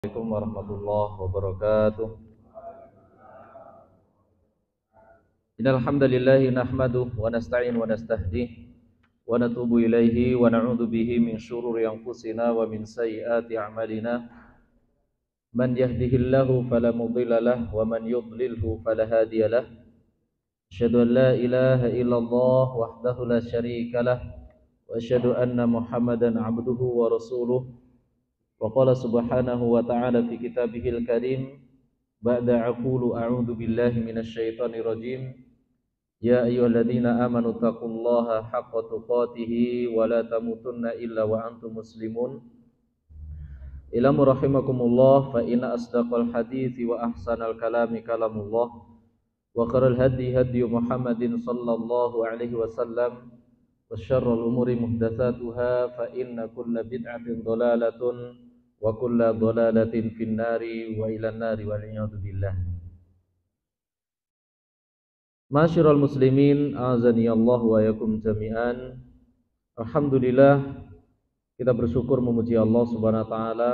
Assalamualaikum warahmatullahi wabarakatuh. Innal hamdalillah nahmaduhu wa nasta'in wa nastahdih wa natubu ilaihi wa na'udzu bihi min syururi anfusina wa min sayyiati a'malina. Man yahdihillahu fala mudilla lahu wa man yudlilhu fala hadiya lahu. Asyhadu an la ilaha illallah wahdahu la syarika lah wa asyhadu anna Muhammadan 'abduhu wa rasuluh. Wa qala subhanahu wa ta'ala fi kitabihil karim ba'da aqulu a'udzu billahi minasyaitonir rajim. Ya ayyuhalladzina amanu taqullaha haqqa tuqatih wa la tamutunna illa wa antum muslimun. Ilamu rahimakumullah, fa inna asdaqal hadithi wa ahsanal kalami kalamullah wa khairul hadi hadi Muhammadin sallallahu alaihi wasallam wa syarrul umuri muhdatsatuha fa inna kulla bid'atin dhalalatun wa kulla dhalalatin finnari wa ilan nari wal iyadu billah. Masyarul muslimin, azani Allah wa yakum jami'an. Alhamdulillah, kita bersyukur memuji Allah Subhanahu wa taala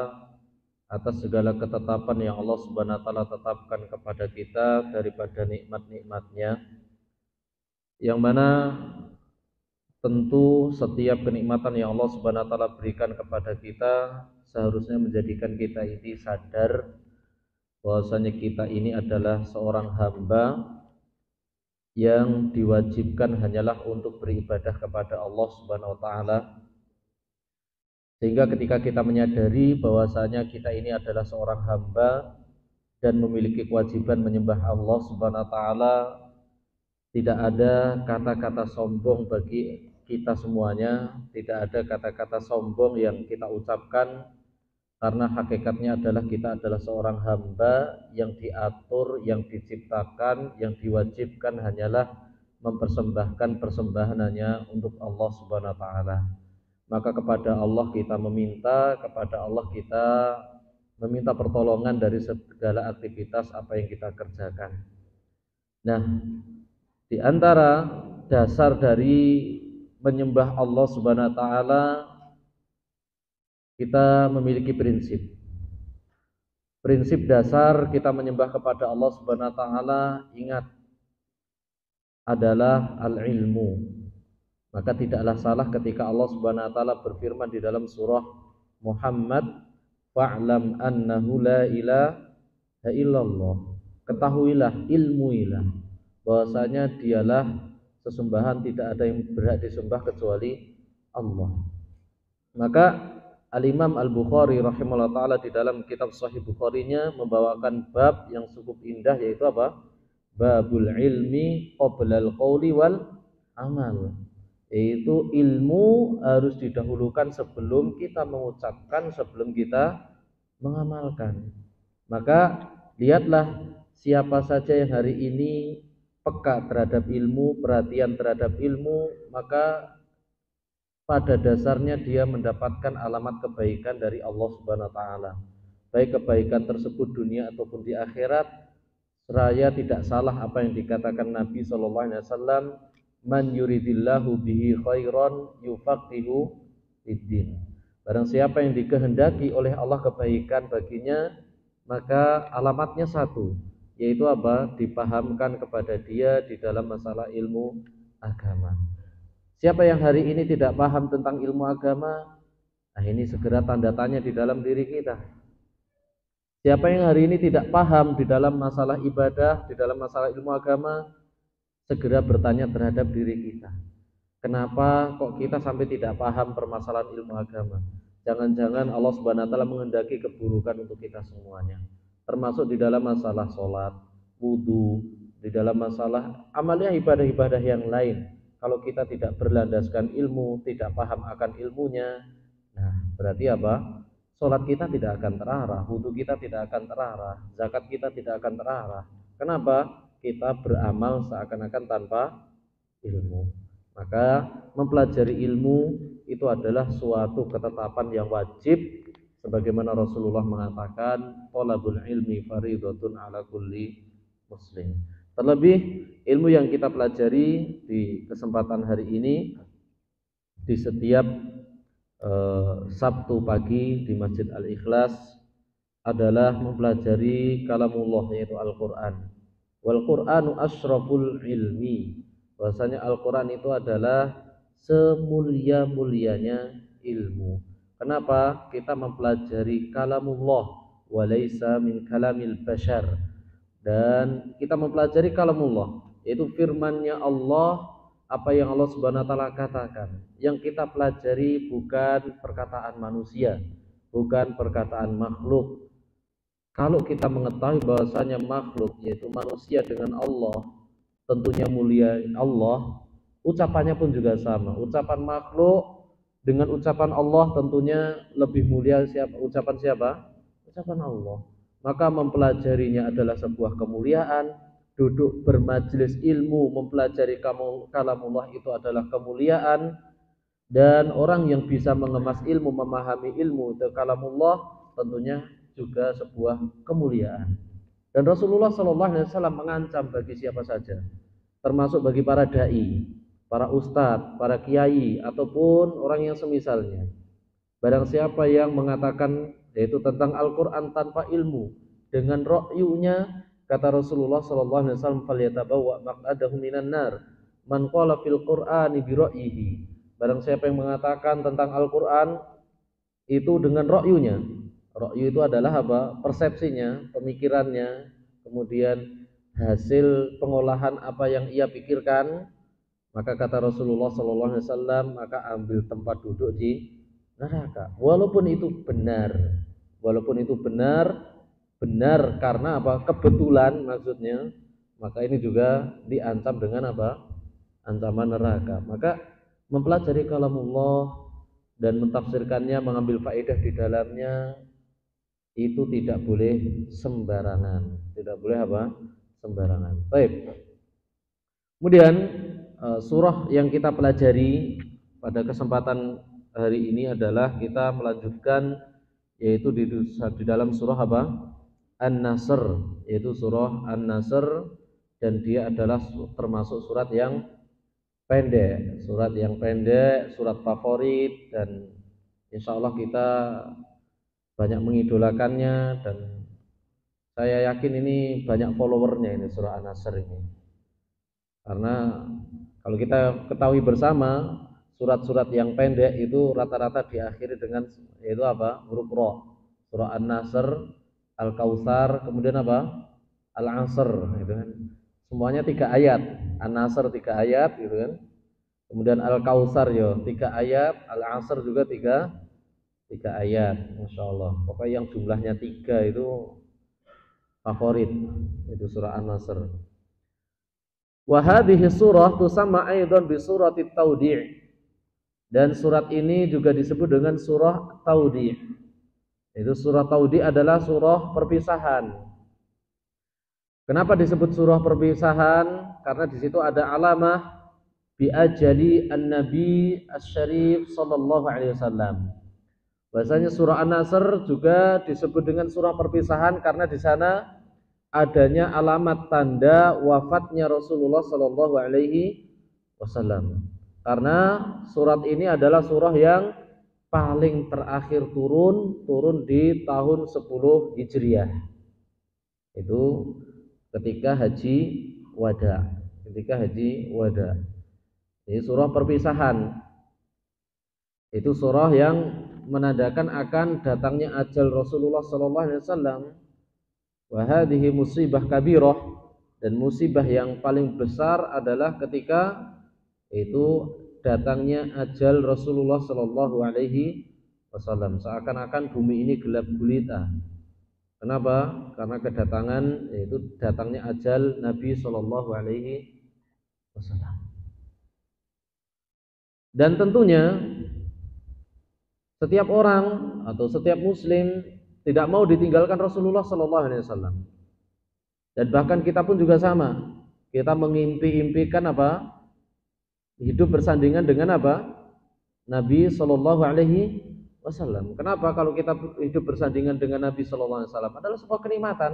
atas segala ketetapan yang Allah Subhanahu wa taala tetapkan kepada kita daripada nikmat-nikmatnya, yang mana tentu setiap kenikmatan yang Allah Subhanahu wa taala berikan kepada kita seharusnya menjadikan kita ini sadar bahwasanya kita ini adalah seorang hamba yang diwajibkan hanyalah untuk beribadah kepada Allah Subhanahu wa taala. Sehingga ketika kita menyadari bahwasanya kita ini adalah seorang hamba dan memiliki kewajiban menyembah Allah Subhanahu wa taala, tidak ada kata-kata sombong bagi kita semuanya, tidak ada kata-kata sombong yang kita ucapkan, karena hakikatnya adalah kita adalah seorang hamba yang diatur, yang diciptakan, yang diwajibkan hanyalah mempersembahkan persembahan hanya untuk Allah Subhanahu wa taala. Maka kepada Allah kita meminta, kepada Allah kita meminta pertolongan dari segala aktivitas apa yang kita kerjakan. Nah, di antara dasar dari menyembah Allah Subhanahu wa taala, kita memiliki prinsip. Prinsip dasar kita menyembah kepada Allah Subhanahu wa taala, ingat, adalah al-ilmu. Maka tidaklah salah ketika Allah Subhanahu wa taala berfirman di dalam surah Muhammad, fa'lam annahu la ilaha illallah. Ketahuilah, ilmuilah bahwasanya dialah sesembahan, tidak ada yang berhak disembah kecuali Allah. Maka Al-Imam Al-Bukhari rahimahullah ta'ala di dalam kitab Sahih Bukharinya membawakan bab yang cukup indah, yaitu apa? Babul ilmi qoblal qawli wal amal. Yaitu ilmu harus didahulukan sebelum kita mengucapkan, sebelum kita mengamalkan. Maka lihatlah siapa saja yang hari ini peka terhadap ilmu, perhatian terhadap ilmu, maka pada dasarnya dia mendapatkan alamat kebaikan dari Allah Subhanahu wa taala. Baik kebaikan tersebut dunia ataupun di akhirat. Seraya tidak salah apa yang dikatakan Nabi sallallahu alaihi wasallam, man yuridillahu bihi khairan yufaqihu fiddin. Barang siapa yang dikehendaki oleh Allah kebaikan baginya, maka alamatnya satu, yaitu apa? Dipahamkan kepada dia di dalam masalah ilmu agama. Siapa yang hari ini tidak paham tentang ilmu agama, nah ini segera tanda tanya di dalam diri kita. Siapa yang hari ini tidak paham di dalam masalah ibadah, di dalam masalah ilmu agama, segera bertanya terhadap diri kita. Kenapa kok kita sampai tidak paham permasalahan ilmu agama? Jangan-jangan Allah Subhanahu wa taala menghendaki keburukan untuk kita semuanya. Termasuk di dalam masalah sholat, wudu, di dalam masalah amalia ibadah-ibadah yang lain. Kalau kita tidak berlandaskan ilmu, tidak paham akan ilmunya, nah berarti apa? Sholat kita tidak akan terarah, wudu kita tidak akan terarah, zakat kita tidak akan terarah. Kenapa? Kita beramal seakan-akan tanpa ilmu. Maka mempelajari ilmu itu adalah suatu ketetapan yang wajib, sebagaimana Rasulullah mengatakan, thalabul ilmi fardhatun ala kulli muslim. Terlebih ilmu yang kita pelajari di kesempatan hari ini di setiap Sabtu pagi di Masjid Al-Ikhlas adalah mempelajari kalamullah, yaitu Al-Qur'an. Wal Qur'anu asyraful ilmi. Bahwasanya Al-Qur'an itu adalah semulia-mulianya ilmu. Kenapa? Kita mempelajari kalamullah wa laisa min kalamil bashar. Dan kita mempelajari kalamullah, yaitu firman-Nya Allah, apa yang Allah Subhanahu wa taala katakan. Yang kita pelajari bukan perkataan manusia, bukan perkataan makhluk. Kalau kita mengetahui bahwasanya makhluk, yaitu manusia dengan Allah, tentunya mulia Allah, ucapannya pun juga sama. Ucapan makhluk dengan ucapan Allah tentunya lebih mulia siapa? Ucapan siapa? Ucapan Allah. Maka mempelajarinya adalah sebuah kemuliaan. Duduk bermajelis ilmu mempelajari kalamullah itu adalah kemuliaan. Dan orang yang bisa mengemas ilmu, memahami ilmu itu kalamullah, tentunya juga sebuah kemuliaan. Dan Rasulullah SAW mengancam bagi siapa saja, termasuk bagi para dai, para ustadz, para kiai, ataupun orang yang semisalnya. Barang siapa yang mengatakan yaitu tentang Al-Quran tanpa ilmu, dengan ra'yunya, kata Rasulullah SAW, falyatabawwa maq'adahu minan nar, man qala fil Qur'ani bi ra'yihi. Barang siapa yang mengatakan tentang Al-Quran itu dengan ra'yunya. Ra'yu itu adalah apa? Persepsinya, pemikirannya, kemudian hasil pengolahan apa yang ia pikirkan. Maka kata Rasulullah SAW, maka ambil tempat duduk di neraka. Walaupun itu benar, benar karena apa? Kebetulan maksudnya. Maka ini juga diancam dengan apa? Ancaman neraka. Maka mempelajari kalamullah dan mentafsirkannya, mengambil faedah di dalamnya, itu tidak boleh sembarangan. Tidak boleh apa? Sembarangan. Baik. Kemudian surah yang kita pelajari pada kesempatan hari ini adalah kita melanjutkan, yaitu di dalam surah apa? An-Nasr, yaitu surah An-Nasr, dan dia adalah termasuk surat yang pendek, surat favorit, dan insya Allah kita banyak mengidolakannya, dan saya yakin ini banyak followernya ini surah An-Nasr ini. Karena kalau kita ketahui bersama, surat-surat yang pendek itu rata-rata diakhiri dengan yaitu apa? Huruf Ra. Surah An-Nasr, Al-Kautsar, kemudian apa? Al-Asr, gitu kan. Semuanya 3 ayat. An-Nasr 3 ayat, gitu kan. Kemudian Al-Kautsar ya 3 ayat, Al-Asr juga 3 ayat. Masya Allah. Pokoknya yang jumlahnya 3 itu favorit, itu surah An-Nasr. Wa hadhihi surah tusamma aidan bi suratit Taudi'. Dan surat ini juga disebut dengan surah Taudi'. Itu surah Taudi' adalah surah perpisahan. Kenapa disebut surah perpisahan? Karena di situ ada alamah bi ajali an-nabi asy-syarif sallallahu alaihi wasallam. Bahasanya surah An-Nasr juga disebut dengan surah perpisahan karena di sana adanya alamat tanda wafatnya Rasulullah sallallahu alaihi wasallam. Karena surat ini adalah surah yang paling terakhir turun di tahun 10 Hijriah. Itu ketika haji wada. Ini surah perpisahan. Itu surah yang menandakan akan datangnya ajal Rasulullah sallallahu alaihi wasallam. Wa hadhihi musibah kabirah, dan musibah yang paling besar adalah ketika itu datangnya ajal Rasulullah sallallahu alaihi wasallam. Seakan-akan bumi ini gelap gulita. Kenapa? Karena kedatangan, yaitu datangnya ajal Nabi sallallahu alaihi wasallam. Dan tentunya setiap orang atau setiap muslim tidak mau ditinggalkan Rasulullah sallallahu alaihi wasallam. Dan bahkan kita pun juga sama. Kita mengimpi-impikan apa? Hidup bersandingan dengan apa? Nabi sallallahu alaihi wasallam. Kenapa? Kalau kita hidup bersandingan dengan Nabi sallallahu alaihi wasallam adalah sebuah kenikmatan.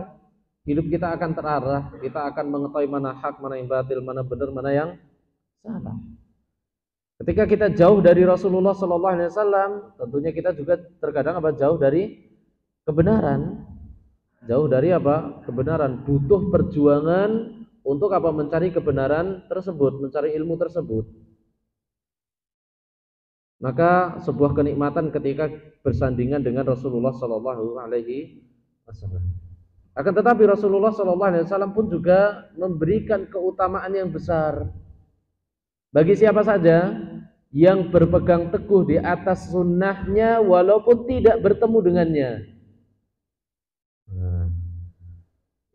Hidup kita akan terarah, kita akan mengetahui mana hak, mana yang batil, mana benar, mana yang salah. Ketika kita jauh dari Rasulullah sallallahu alaihi wasallam, tentunya kita juga terkadang jauh dari kebenaran. Jauh dari apa? Kebenaran. Butuh perjuangan untuk apa? Mencari kebenaran tersebut, mencari ilmu tersebut. Maka sebuah kenikmatan ketika bersandingan dengan Rasulullah Shallallahu Alaihi Wasallam. Akan tetapi Rasulullah Shallallahu Alaihi Wasallam pun juga memberikan keutamaan yang besar bagi siapa saja yang berpegang teguh di atas sunnahnya walaupun tidak bertemu dengannya. Nah,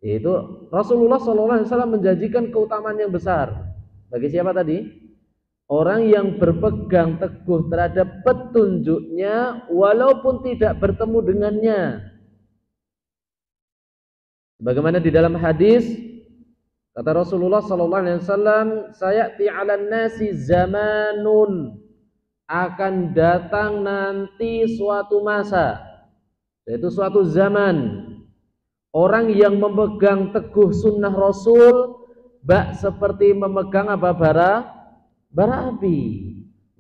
itu Rasulullah SAW menjanjikan keutamaan yang besar bagi siapa tadi? Orang yang berpegang teguh terhadap petunjuknya walaupun tidak bertemu dengannya. Bagaimana di dalam hadis kata Rasulullah SAW, sayati 'alan nasi zamanun, akan datang nanti suatu masa, yaitu suatu zaman, orang yang memegang teguh sunnah Rasul bak seperti memegang apa? Bara api.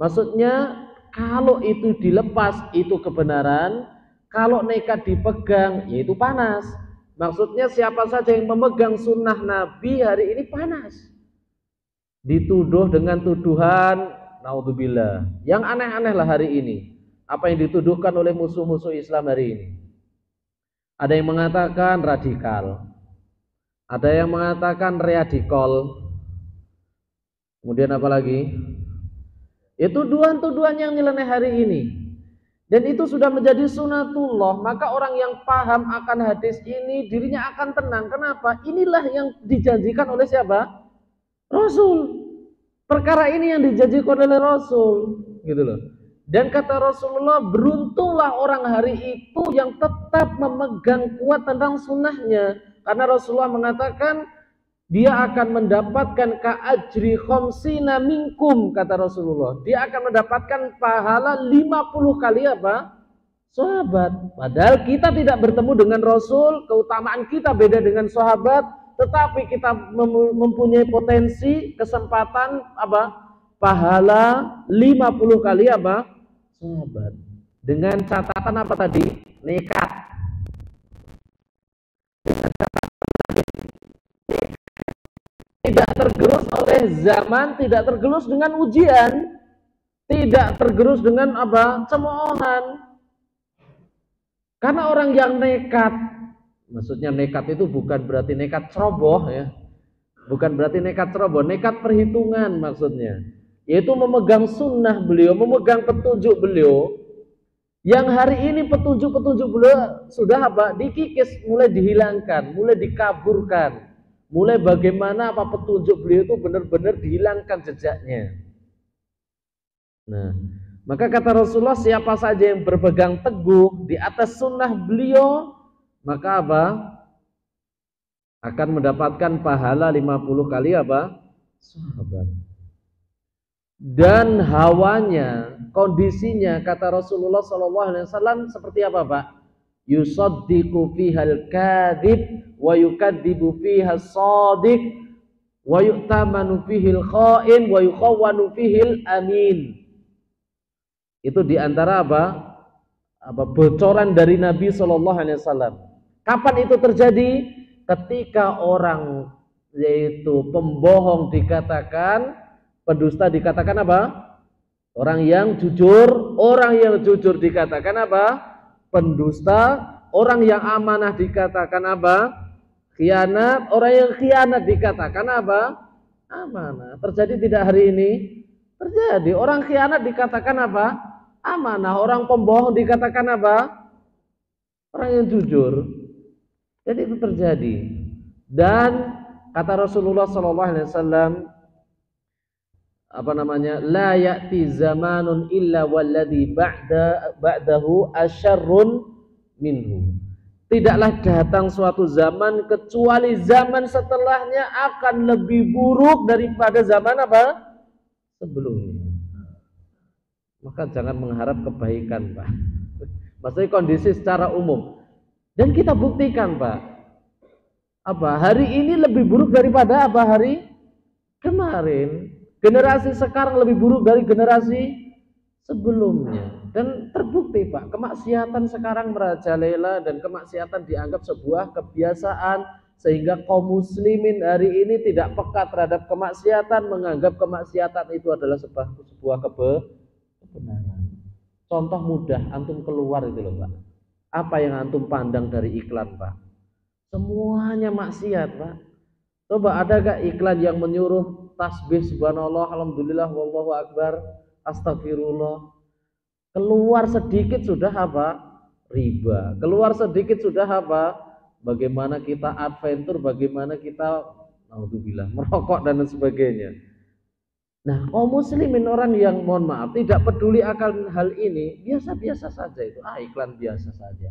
Maksudnya kalau itu dilepas itu kebenaran, kalau nekat dipegang yaitu panas. Maksudnya siapa saja yang memegang sunnah Nabi hari ini panas, dituduh dengan tuduhan naudzubillah yang aneh-aneh lah hari ini. Apa yang dituduhkan oleh musuh-musuh Islam hari ini? Ada yang mengatakan radikal, ada yang mengatakan readikol, kemudian apa lagi? Itu tuduhan-tuduhan yang nyeleneh hari ini. Dan itu sudah menjadi sunatullah. Maka orang yang paham akan hadis ini dirinya akan tenang. Kenapa? Inilah yang dijanjikan oleh siapa? Rasul. Perkara ini yang dijanjikan oleh Rasul, gitu loh. Dan kata Rasulullah, beruntunglah orang hari itu yang tetap memegang kuat tentang sunnahnya. Karena Rasulullah mengatakan dia akan mendapatkan ka'ajri khamsina minkum, kata Rasulullah. Dia akan mendapatkan pahala 50 kali apa? Sahabat. Padahal kita tidak bertemu dengan Rasul, keutamaan kita beda dengan sahabat, tetapi kita mempunyai potensi, kesempatan apa? Pahala 50 kali apa? Sahabat. Dengan catatan apa tadi? Nekat. Tidak tergerus oleh zaman, tidak tergerus dengan ujian, tidak tergerus dengan apa? Cemoohan. Karena orang yang nekat, maksudnya nekat itu bukan berarti nekat ceroboh ya, bukan berarti nekat ceroboh, nekat perhitungan maksudnya, yaitu memegang sunnah beliau, memegang petunjuk beliau. Yang hari ini petunjuk-petunjuk beliau sudah apa? Dikikis, mulai dihilangkan, mulai dikaburkan. Mulai bagaimana apa petunjuk beliau itu benar-benar dihilangkan jejaknya. Nah, maka kata Rasulullah, siapa saja yang berpegang teguh di atas sunnah beliau, maka apa? Akan mendapatkan pahala 50 kali apa? Sahabat. Dan hawanya, kondisinya kata Rasulullah SAW seperti apa, Pak? Yusaddiqu fihal kadhib wa yukadzibu fiha shadiq wa yu'tamanu fihil kha'in wa yukhawwanu fihil amin. Itu diantara apa bocoran dari Nabi SAW. Kapan itu terjadi? Ketika orang yaitu pembohong dikatakan, pendusta dikatakan apa? Orang yang jujur dikatakan apa? Pendusta. Orang yang amanah dikatakan apa? Khianat. Orang yang khianat dikatakan apa? Amanah. Terjadi tidak hari ini? Terjadi. Orang khianat dikatakan apa? Amanah. Orang pembohong dikatakan apa? Orang yang jujur. Jadi itu terjadi. Dan kata Rasulullah SAW, la ya'ti zamanun illa walladhi ba'dahu asyarrun minhu. Tidaklah datang suatu zaman kecuali zaman setelahnya akan lebih buruk daripada zaman apa? Sebelumnya. Maka jangan mengharap kebaikan, Pak. Maksudnya kondisi secara umum. Dan kita buktikan, Pak. Hari ini lebih buruk daripada hari kemarin. Generasi sekarang lebih buruk dari generasi sebelumnya. Dan terbukti Pak, kemaksiatan sekarang merajalela dan kemaksiatan dianggap sebuah kebiasaan sehingga kaum muslimin hari ini tidak peka terhadap kemaksiatan, menganggap kemaksiatan itu adalah sebuah kebenaran. Contoh mudah, antum keluar itu loh Pak. Apa yang antum pandang dari iklan Pak? Semuanya maksiat Pak. Coba ada gak iklan yang menyuruh tasbih subhanallah, alhamdulillah, wallahu akbar, astagfirullah. Keluar sedikit sudah apa? Riba. Keluar sedikit sudah apa? Bagaimana kita adventure, bagaimana kita naudzubillah merokok dan sebagainya. Nah, kaum muslimin orang yang mohon maaf tidak peduli akan hal ini, biasa-biasa saja itu. Iklan biasa saja.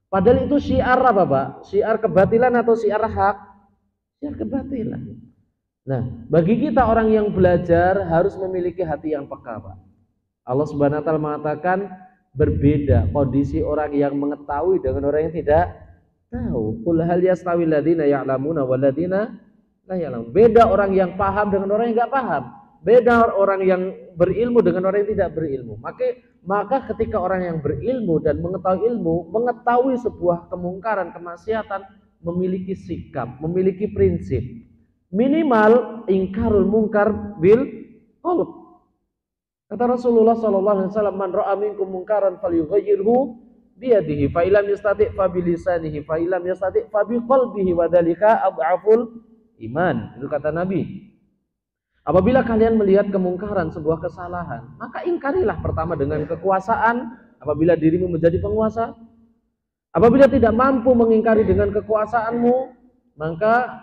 Padahal itu syiar apa, Pak? Syiar kebatilan atau syiar hak? Syiar kebatilan. Nah, bagi kita orang yang belajar harus memiliki hati yang peka, Pak. Allah Subhanahu wa taala mengatakan berbeda kondisi orang yang mengetahui dengan orang yang tidak tahu. Qul hal yastawil ladzina ya'lamuna wal ladzina la ya'lamun. Beda orang yang paham dengan orang yang enggak paham. Beda orang yang berilmu dengan orang yang tidak berilmu. Maka ketika orang yang berilmu dan mengetahui ilmu, mengetahui sebuah kemungkaran, kemaksiatan, memiliki sikap, memiliki prinsip. Minimal ingkarul mungkar bil qalb. Kata Rasulullah sallallahu alaihi wasallam, "Man ra'a minkum munkaran falyughayyirhu bi yadihi, fa illam yastati' fa bi lisanihi, fa illam yastati' fa bi qalbihi wa dzalika adhaful iman." Itu kata Nabi. Apabila kalian melihat kemungkaran, sebuah kesalahan, maka ingkarilah pertama dengan kekuasaan apabila dirimu menjadi penguasa. Apabila tidak mampu mengingkari dengan kekuasaanmu, maka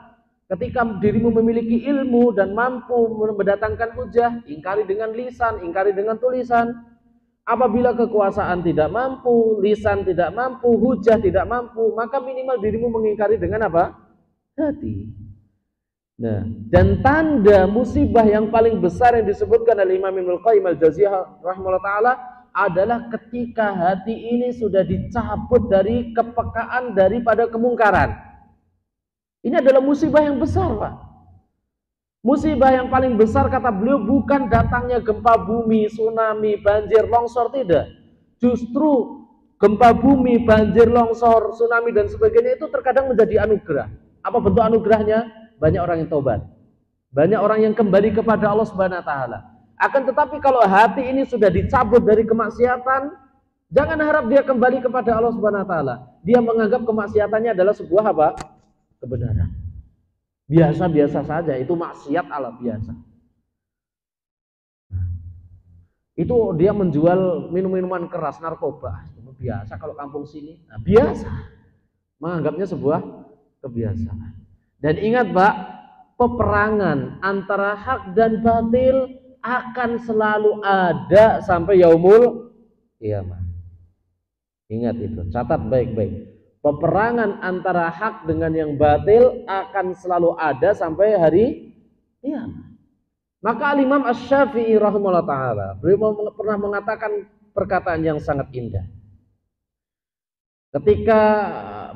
ketika dirimu memiliki ilmu dan mampu mendatangkan hujah, ingkari dengan lisan, ingkari dengan tulisan. Apabila kekuasaan tidak mampu, lisan tidak mampu, hujah tidak mampu, maka minimal dirimu mengingkari dengan apa? Hati. Nah, dan tanda musibah yang paling besar yang disebutkan oleh Imam Ibnu Qayyim al-Jauziyah rahimahullah taala adalah ketika hati ini sudah dicabut dari kepekaan daripada kemungkaran. Ini adalah musibah yang besar, Pak. Musibah yang paling besar kata beliau bukan datangnya gempa bumi, tsunami, banjir, longsor, tidak. Justru gempa bumi, banjir, longsor, tsunami dan sebagainya itu terkadang menjadi anugerah. Apa bentuk anugerahnya? Banyak orang yang taubat. Banyak orang yang kembali kepada Allah Subhanahu wa taala. Akan tetapi kalau hati ini sudah dicabut dari kemaksiatan, jangan harap dia kembali kepada Allah Subhanahu wa taala. Dia menganggap kemaksiatannya adalah sebuah apa? Kebenaran. Biasa-biasa saja, itu maksiat ala biasa. Itu dia menjual minum-minuman keras, narkoba. Biasa kalau kampung sini. Nah, biasa. Menganggapnya sebuah kebiasaan. Dan ingat Pak, peperangan antara hak dan batil akan selalu ada sampai yaumul kiamat. Ingat itu, catat baik-baik. Peperangan antara hak dengan yang batil akan selalu ada sampai hari kiamat. Maka Imam Asy-Syafi'i rahimahullah taala, beliau pernah mengatakan perkataan yang sangat indah. Ketika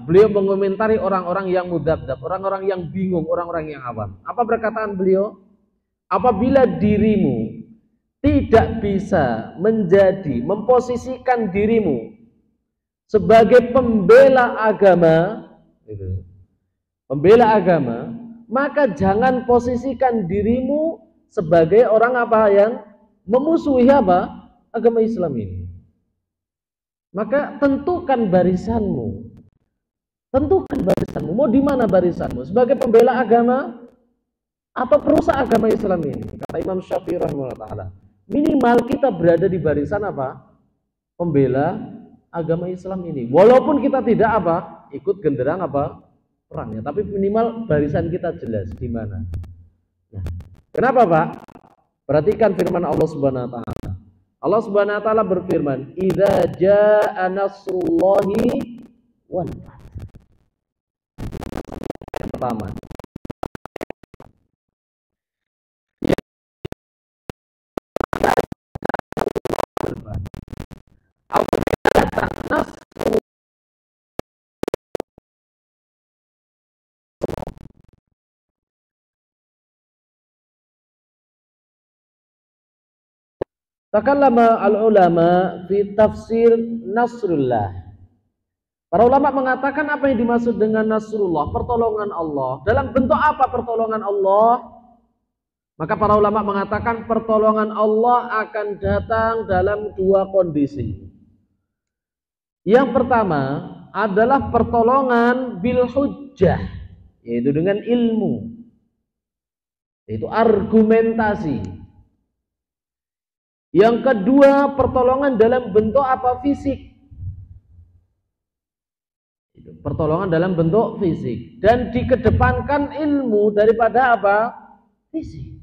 beliau mengomentari orang-orang yang mudabdab, orang-orang yang bingung, orang-orang yang awam. Apa perkataan beliau? Apabila dirimu tidak bisa memposisikan dirimu sebagai pembela agama, maka jangan posisikan dirimu sebagai orang apa yang memusuhi apa? Agama Islam ini. Maka tentukan barisanmu. Mau di mana barisanmu? Sebagai pembela agama atau perusak agama Islam ini? Kata Imam Syafi'i rahimahullah taala. Minimal kita berada di barisan apa? Pembela agama Islam ini. Walaupun kita tidak apa? Ikut genderang apa? Perangnya, tapi minimal barisan kita jelas di mana. Nah, kenapa, Pak? Perhatikan firman Allah Subhanahu wa taala. Allah Subhanahu wa taala berfirman, "Idza jaa nasrullahi wal fath." Pertama, Takallama al-ulama fi tafsir Nasrullah. Para ulama mengatakan apa yang dimaksud dengan Nasrullah, pertolongan Allah. Dalam bentuk apa pertolongan Allah? Maka para ulama mengatakan pertolongan Allah akan datang dalam dua kondisi. Yang pertama adalah pertolongan bil hujjah, yaitu dengan ilmu, yaitu argumentasi. Yang kedua pertolongan dalam bentuk apa? Fisik. Pertolongan dalam bentuk fisik, dan dikedepankan ilmu daripada apa? Fisik.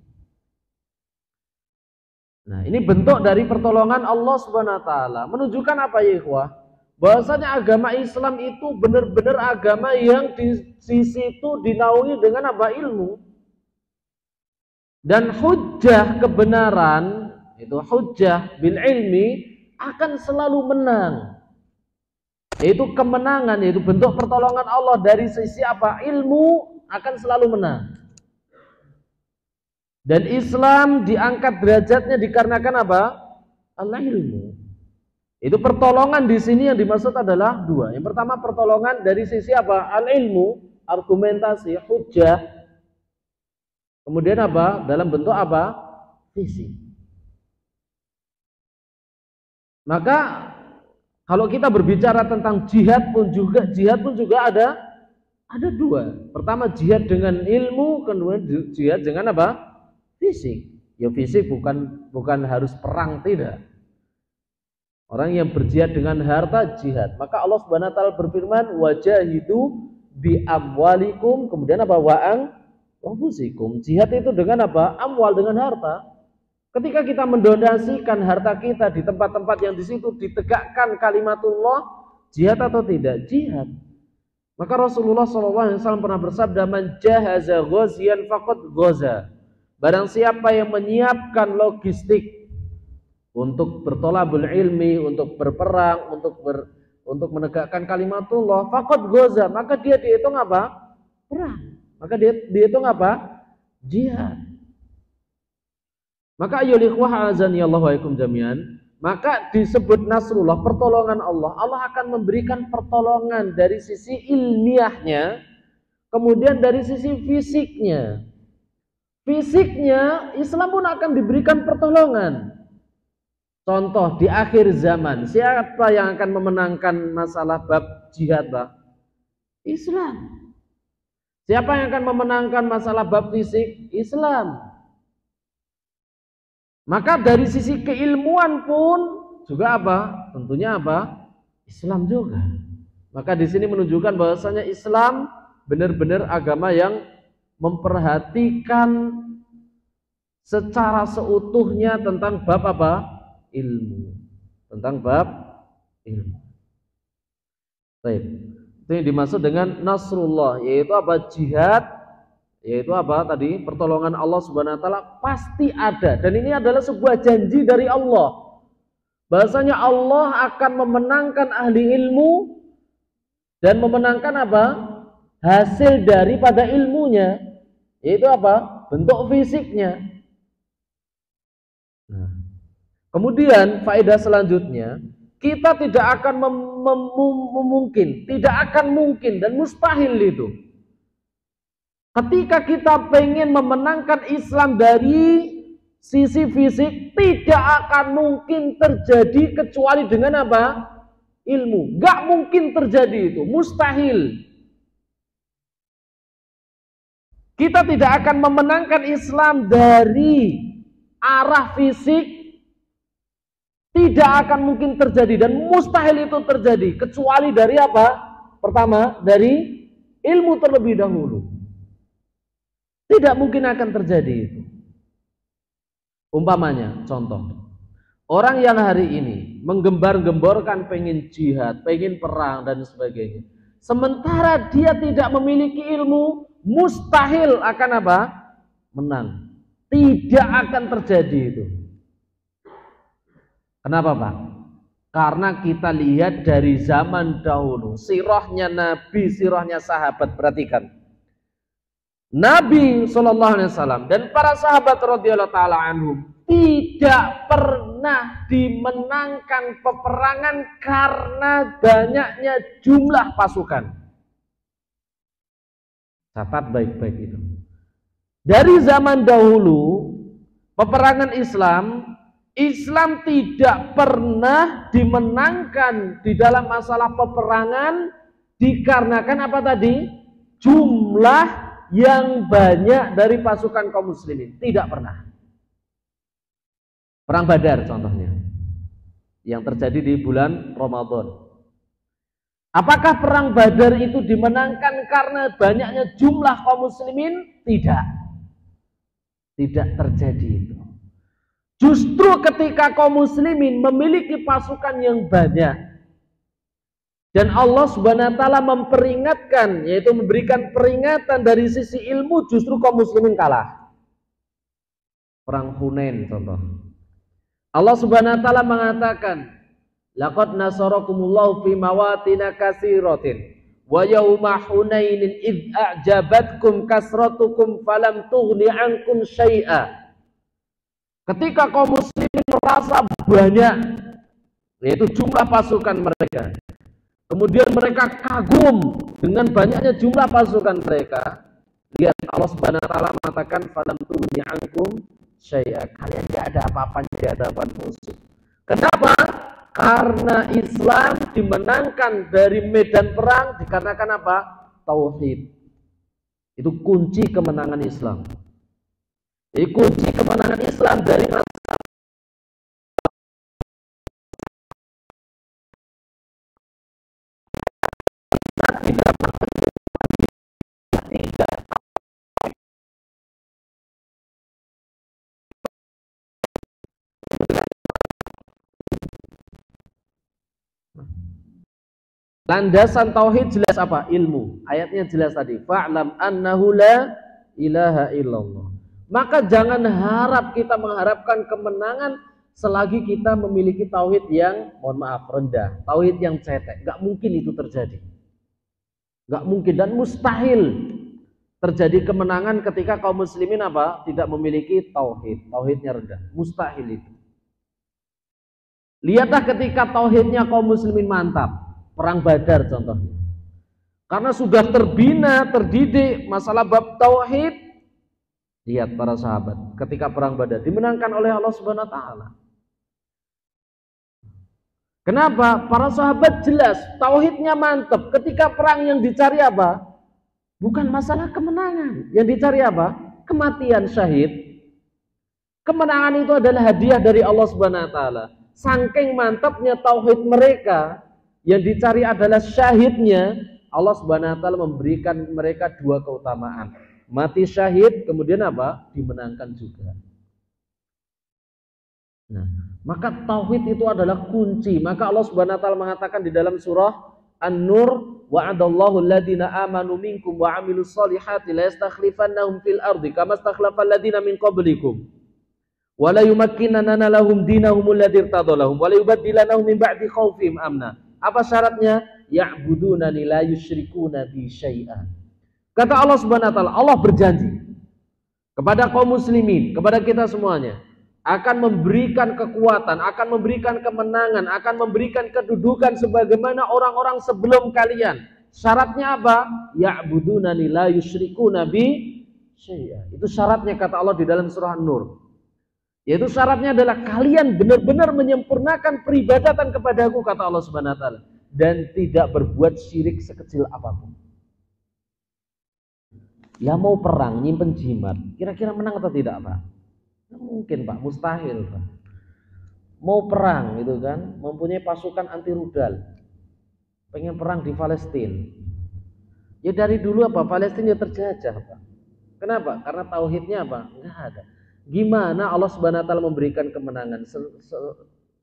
Nah, ini bentuk dari pertolongan Allah Subhanahu wa taala. Menunjukkan apa ya, ikhwah? Bahwasanya agama Islam itu benar-benar agama yang di sisi itu dinaungi dengan apa? Ilmu. Dan hujjah kebenaran, itu hujjah bil ilmi, akan selalu menang. Yaitu kemenangan, yaitu bentuk pertolongan Allah dari sisi apa? Ilmu akan selalu menang. Dan Islam diangkat derajatnya dikarenakan apa? Al-ilmu. Itu pertolongan di sini yang dimaksud adalah dua. Yang pertama pertolongan dari sisi apa? Al-ilmu, argumentasi, hujjah. Kemudian apa? Dalam bentuk apa? Fisik. Maka kalau kita berbicara tentang jihad pun juga ada dua. Pertama jihad dengan ilmu, kedua jihad dengan apa? Fisik. Ya fisik bukan harus perang, tidak. Orang yang berjihad dengan harta jihad. Maka Allah Subhanahu wa taala berfirman, wajahidu bi amwalikum, kemudian apa? Wa anfusikum. Jihad itu dengan apa? Amwal, dengan harta. Ketika kita mendonasikan harta kita di tempat-tempat yang di situ ditegakkan kalimatullah, jihad atau tidak? Jihad. Maka Rasulullah SAW pernah bersabda, man jahaza ghaziyan faqad ghaza. Barang siapa yang menyiapkan logistik untuk bertolabul ilmi, untuk berperang, untuk menegakkan kalimatullah, faqad ghaza, maka dia dihitung apa? Perang. Maka dia dihitung apa? Jihad. Maka ayyuhal ikhwah azanillahu wa iyyakum jami'an, maka disebut Nasrullah, pertolongan Allah. Allah akan memberikan pertolongan dari sisi ilmiahnya, kemudian dari sisi fisiknya. Fisiknya Islam pun akan diberikan pertolongan. Contoh di akhir zaman, siapa yang akan memenangkan masalah bab jihad, Pak? Islam. Siapa yang akan memenangkan masalah bab fisik? Islam. Maka dari sisi keilmuan pun juga apa? Tentunya apa? Islam juga. Maka di sini menunjukkan bahwasanya Islam benar-benar agama yang memperhatikan secara seutuhnya tentang bab apa? Ilmu. Tentang bab ilmu. Baik. Itu yang dimaksud dengan Nasrullah, yaitu apa? Jihad, yaitu apa tadi? Pertolongan Allah Subhanahu wa taala pasti ada, dan ini adalah sebuah janji dari Allah. Bahasanya Allah akan memenangkan ahli ilmu dan memenangkan apa? Hasil daripada ilmunya, yaitu apa? Bentuk fisiknya. Nah, kemudian faedah selanjutnya, kita tidak akan tidak akan mungkin dan mustahil itu. Ketika kita pengen memenangkan Islam dari sisi fisik, tidak akan mungkin terjadi kecuali dengan apa? Ilmu. Gak mungkin terjadi itu, mustahil. Kita tidak akan memenangkan Islam dari arah fisik, tidak akan mungkin terjadi dan mustahil itu terjadi kecuali dari apa? Pertama, dari ilmu terlebih dahulu. Tidak mungkin akan terjadi itu. Umpamanya, contoh, orang yang hari ini menggembar-gemborkan pengen jihad, pengen perang dan sebagainya, sementara dia tidak memiliki ilmu, mustahil akan apa? Menang. Tidak akan terjadi itu. Kenapa, Pak? Karena kita lihat dari zaman dahulu, sirahnya Nabi, sirahnya sahabat. Perhatikan, Nabi SAW dan para sahabat radhiyallahu ta'ala anhum tidak pernah dimenangkan peperangan karena banyaknya jumlah pasukan. Catat baik-baik itu. Dari zaman dahulu, peperangan Islam tidak pernah dimenangkan di dalam masalah peperangan dikarenakan apa tadi? Jumlah yang banyak dari pasukan kaum muslimin. Tidak pernah. Perang Badar contohnya, yang terjadi di bulan Ramadan. Apakah perang Badar itu dimenangkan karena banyaknya jumlah kaum muslimin? Tidak. Tidak terjadi itu. Justru ketika kaum muslimin memiliki pasukan yang banyak dan Allah Subhanahu wa taala memperingatkan, yaitu memberikan peringatan dari sisi ilmu, justru kaum muslimin kalah. Perang Hunain contoh. Allah Subhanahu wa taala mengatakan, laqad nasarakumullahu fi mawatin katsiratin wa yauma hunainin id a'jabatkum kasratukum falam tughni ankum syai'a. Ketika kaum muslimin merasa banyak, yaitu jumlah pasukan mereka, kemudian mereka kagum dengan banyaknya jumlah pasukan mereka, lihat Allah Subhanahu wa taala mengatakan falam tughni ankum syai'a, kalian tidak ada apa-apanya di hadapan musuh. Kenapa? Karena Islam dimenangkan dari medan perang dikarenakan apa? Tauhid. Itu kunci kemenangan Islam. Jadi kunci kemenangan Islam dari masa landasan tauhid jelas apa? Ilmu. Ayatnya jelas tadi. Fa'lam annahu la ilaha illallah. Maka jangan harap kita mengharapkan kemenangan selagi kita memiliki tauhid yang, mohon maaf, rendah. Tauhid yang cetek. Gak mungkin itu terjadi. Gak mungkin dan mustahil terjadi kemenangan ketika kaum muslimin apa? Tidak memiliki tauhid. Tauhidnya rendah. Mustahil itu. Lihatlah ketika tauhidnya kaum muslimin mantap. Perang Badar contohnya. Karena sudah terbina, terdidik masalah bab tauhid. Lihat para sahabat ketika perang Badar dimenangkan oleh Allah Subhanahu wa taala. Kenapa? Para sahabat jelas tauhidnya mantap. Ketika perang yang dicari apa? Bukan masalah kemenangan. Yang dicari apa? Kematian syahid. Kemenangan itu adalah hadiah dari Allah Subhanahu wa taala. Saking mantapnya tauhid mereka, yang dicari adalah syahidnya. Allah Subhanahu wa taala memberikan mereka dua keutamaan. Mati syahid, kemudian apa? Dimenangkan juga. Nah, maka tauhid itu adalah kunci. Maka Allah Subhanahu wa taala mengatakan di dalam surah An-Nur, wa'adallahu alladhina amanu minkum wa 'amilus solihati la yastakhlifannahum fil ardi kama stakhlafal ladzina min qablikum. Wa la yumakkinanna lahum dinahum alladzi irtadalahum wa la yubaddilannahum min ba'di khaufihim amna. Apa syaratnya? Ya'budunani la yusyrikuna bi syai'an. Kata Allah Subhanahu wa taala, Allah berjanji kepada kaum muslimin, kepada kita semuanya, akan memberikan kekuatan, akan memberikan kemenangan, akan memberikan kedudukan sebagaimana orang-orang sebelum kalian. Syaratnya apa? Ya'budunani la yusyrikuna bi syai'an. Itu syaratnya kata Allah di dalam surah An-Nur. Yaitu syaratnya adalah kalian benar-benar menyempurnakan peribadatan kepadaku, kata Allah Subhanahu wa taala, dan tidak berbuat syirik sekecil apapun. Ya mau perang nyimpen jimat, kira-kira menang atau tidak, Pak? Mungkin, Pak, mustahil, Pak. Mau perang gitu kan, mempunyai pasukan anti rudal, pengen perang di Palestina. Ya dari dulu apa? Palestina ya terjajah, Pak. Kenapa? Karena tauhidnya apa? Enggak ada. Gimana Allah Subhanahu wa taala memberikan kemenangan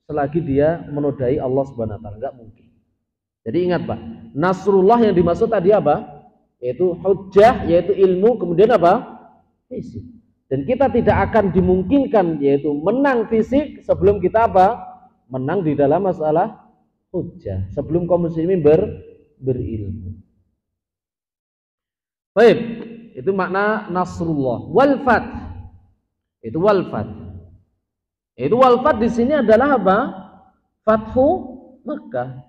selagi dia menodai Allah Subhanahu wa taala? Enggak mungkin. Jadi ingat, Pak, Nasrullah yang dimaksud tadi apa? Yaitu hujjah, yaitu ilmu, kemudian apa? Fisik. Dan kita tidak akan dimungkinkan yaitu menang fisik sebelum kita apa? Menang di dalam masalah hujjah, sebelum kaum muslimin berilmu. Baik, itu makna Nasrullah. Wal fath. Itu wal fath. Itu wal fath di sini adalah apa? Fathu Makkah.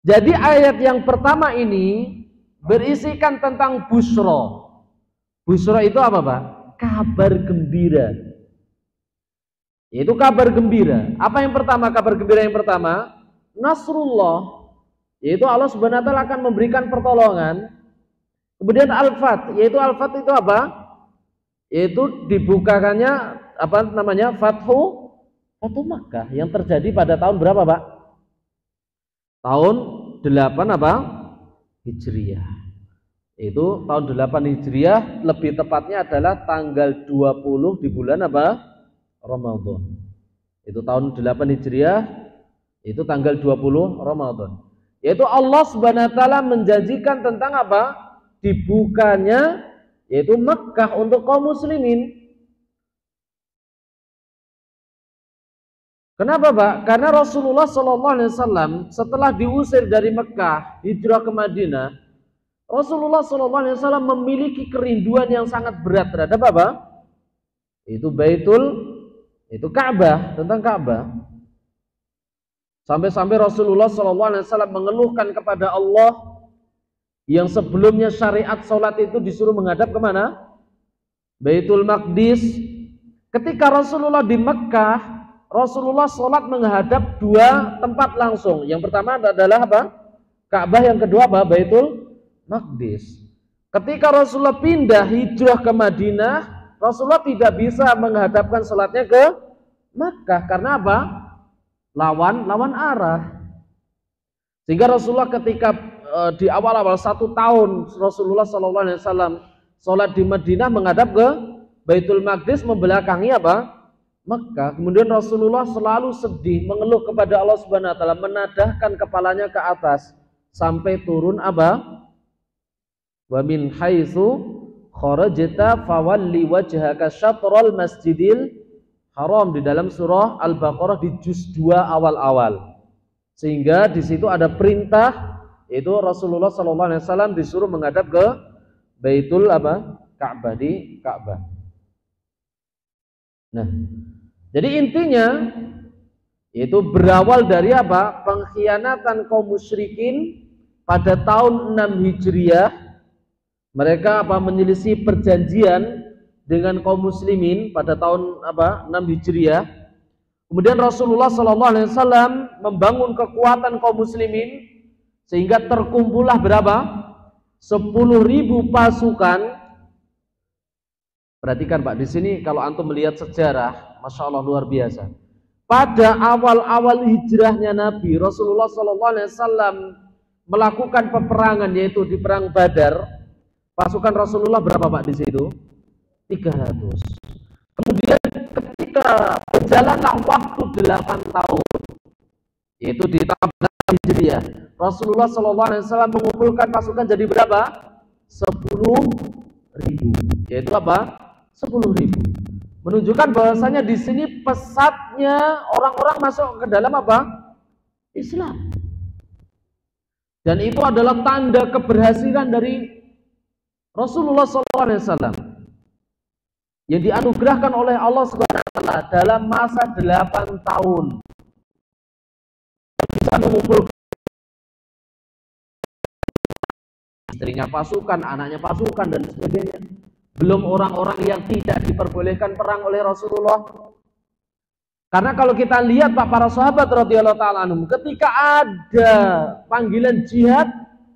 Jadi ayat yang pertama ini berisikan tentang busra. Busra itu apa, Pak? Kabar gembira. Itu kabar gembira. Apa yang pertama? Kabar gembira yang pertama, Nasrullah, yaitu Allah Subhanahu wa taala akan memberikan pertolongan. Kemudian al-fath, yaitu al-fath itu apa? Yaitu dibukakannya apa namanya? Fathu Makkah yang terjadi pada tahun berapa, Pak? Tahun 8 apa? Hijriah. Itu tahun 8 Hijriah, lebih tepatnya adalah tanggal 20 di bulan apa? Ramadan. Itu tahun 8 Hijriah, itu tanggal 20 Ramadan. Yaitu Allah Subhanahu wa taala menjanjikan tentang apa? Dibukanya yaitu Mekah untuk kaum muslimin. Kenapa, Pak? Karena Rasulullah SAW setelah diusir dari Mekah, hijrah ke Madinah, Rasulullah SAW memiliki kerinduan yang sangat berat terhadap apa? Itu Ka'bah, tentang Ka'bah. Sampai-sampai Rasulullah SAW mengeluhkan kepada Allah yang sebelumnya syariat sholat itu disuruh menghadap kemana? Baitul Maqdis. Ketika Rasulullah di Mekah, Rasulullah sholat menghadap dua tempat langsung. Yang pertama adalah apa? Ka'bah, yang kedua apa? Baitul Maqdis. Ketika Rasulullah pindah hijrah ke Madinah, Rasulullah tidak bisa menghadapkan sholatnya ke Makkah. Karena apa? Lawan arah. Sehingga Rasulullah ketika di awal-awal 1 tahun Rasulullah SAW sholat di Madinah menghadap ke Baitul Maqdis, membelakangi apa? Mekah. Kemudian Rasulullah selalu sedih, mengeluh kepada Allah Subhanahu wa taala, menadahkan kepalanya ke atas sampai turun apa? Wa min haitsu kharajta fawalli wajhaka syatral masjidil haram, di dalam surah Al-Baqarah di juz 2 awal-awal. Sehingga di situ ada perintah, yaitu Rasulullah SAW disuruh menghadap ke Baitul apa? Ka'bah, di Ka'bah. Nah, jadi intinya itu berawal dari apa? Pengkhianatan kaum musyrikin pada tahun 6 Hijriah. Mereka apa? Menyelisih perjanjian dengan kaum muslimin pada tahun apa? 6 Hijriah. Kemudian Rasulullah SAW membangun kekuatan kaum muslimin sehingga terkumpullah berapa? 10.000 pasukan. Perhatikan, Pak, di sini kalau antum melihat sejarah, Masya Allah luar biasa. Pada awal-awal hijrahnya Nabi, Rasulullah SAW melakukan peperangan, yaitu di perang Badar. Pasukan Rasulullah berapa, Pak, di situ? 300. Kemudian ketika berjalanlah waktu 8 tahun, yaitu di tahun Hijriah, Rasulullah SAW mengumpulkan pasukan jadi berapa? 10.000. Yaitu apa? 10.000. Menunjukkan bahwasanya di sini pesatnya orang-orang masuk ke dalam apa? Islam. Dan itu adalah tanda keberhasilan dari Rasulullah SAW yang dianugerahkan oleh Allah SWT dalam masa 8 tahun. Bisa mengumpulkan istrinya pasukan, anaknya pasukan, dan sebagainya. Belum orang-orang yang tidak diperbolehkan perang oleh Rasulullah. Karena kalau kita lihat, Pak, para sahabat radhiyallahu ta'ala anhum, ketika ada panggilan jihad,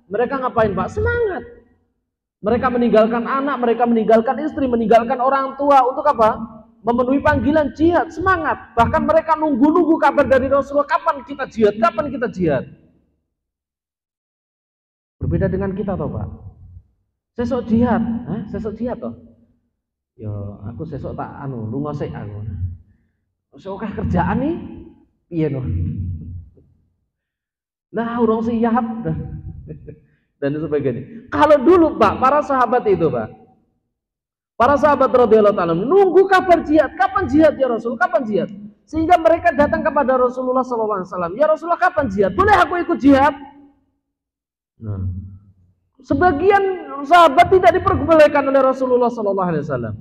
mereka ngapain, Pak? Semangat. Mereka meninggalkan anak, mereka meninggalkan istri, meninggalkan orang tua untuk apa? Memenuhi panggilan jihad, semangat. Bahkan mereka nunggu-nunggu kabar dari Rasulullah, kapan kita jihad, kapan kita jihad. Berbeda dengan kita toh, Pak. Sesok jihad, sesok jihad toh. Yo, aku sesok tak lunga sik aku. Sesuk akeh kerjaan nih, piye no? Nah, urung siap dan sebagainya. Kalau dulu, Pak, para sahabat itu, Pak, para sahabat radhiyallahu ta'ala nunggu kabar jihad, kapan jihad ya Rasul, kapan jihad? Sehingga mereka datang kepada Rasulullah SAW, ya Rasulullah, kapan jihad? Boleh aku ikut jihad? Nah, sebagian sahabat tidak diperbolehkan oleh Rasulullah SAW.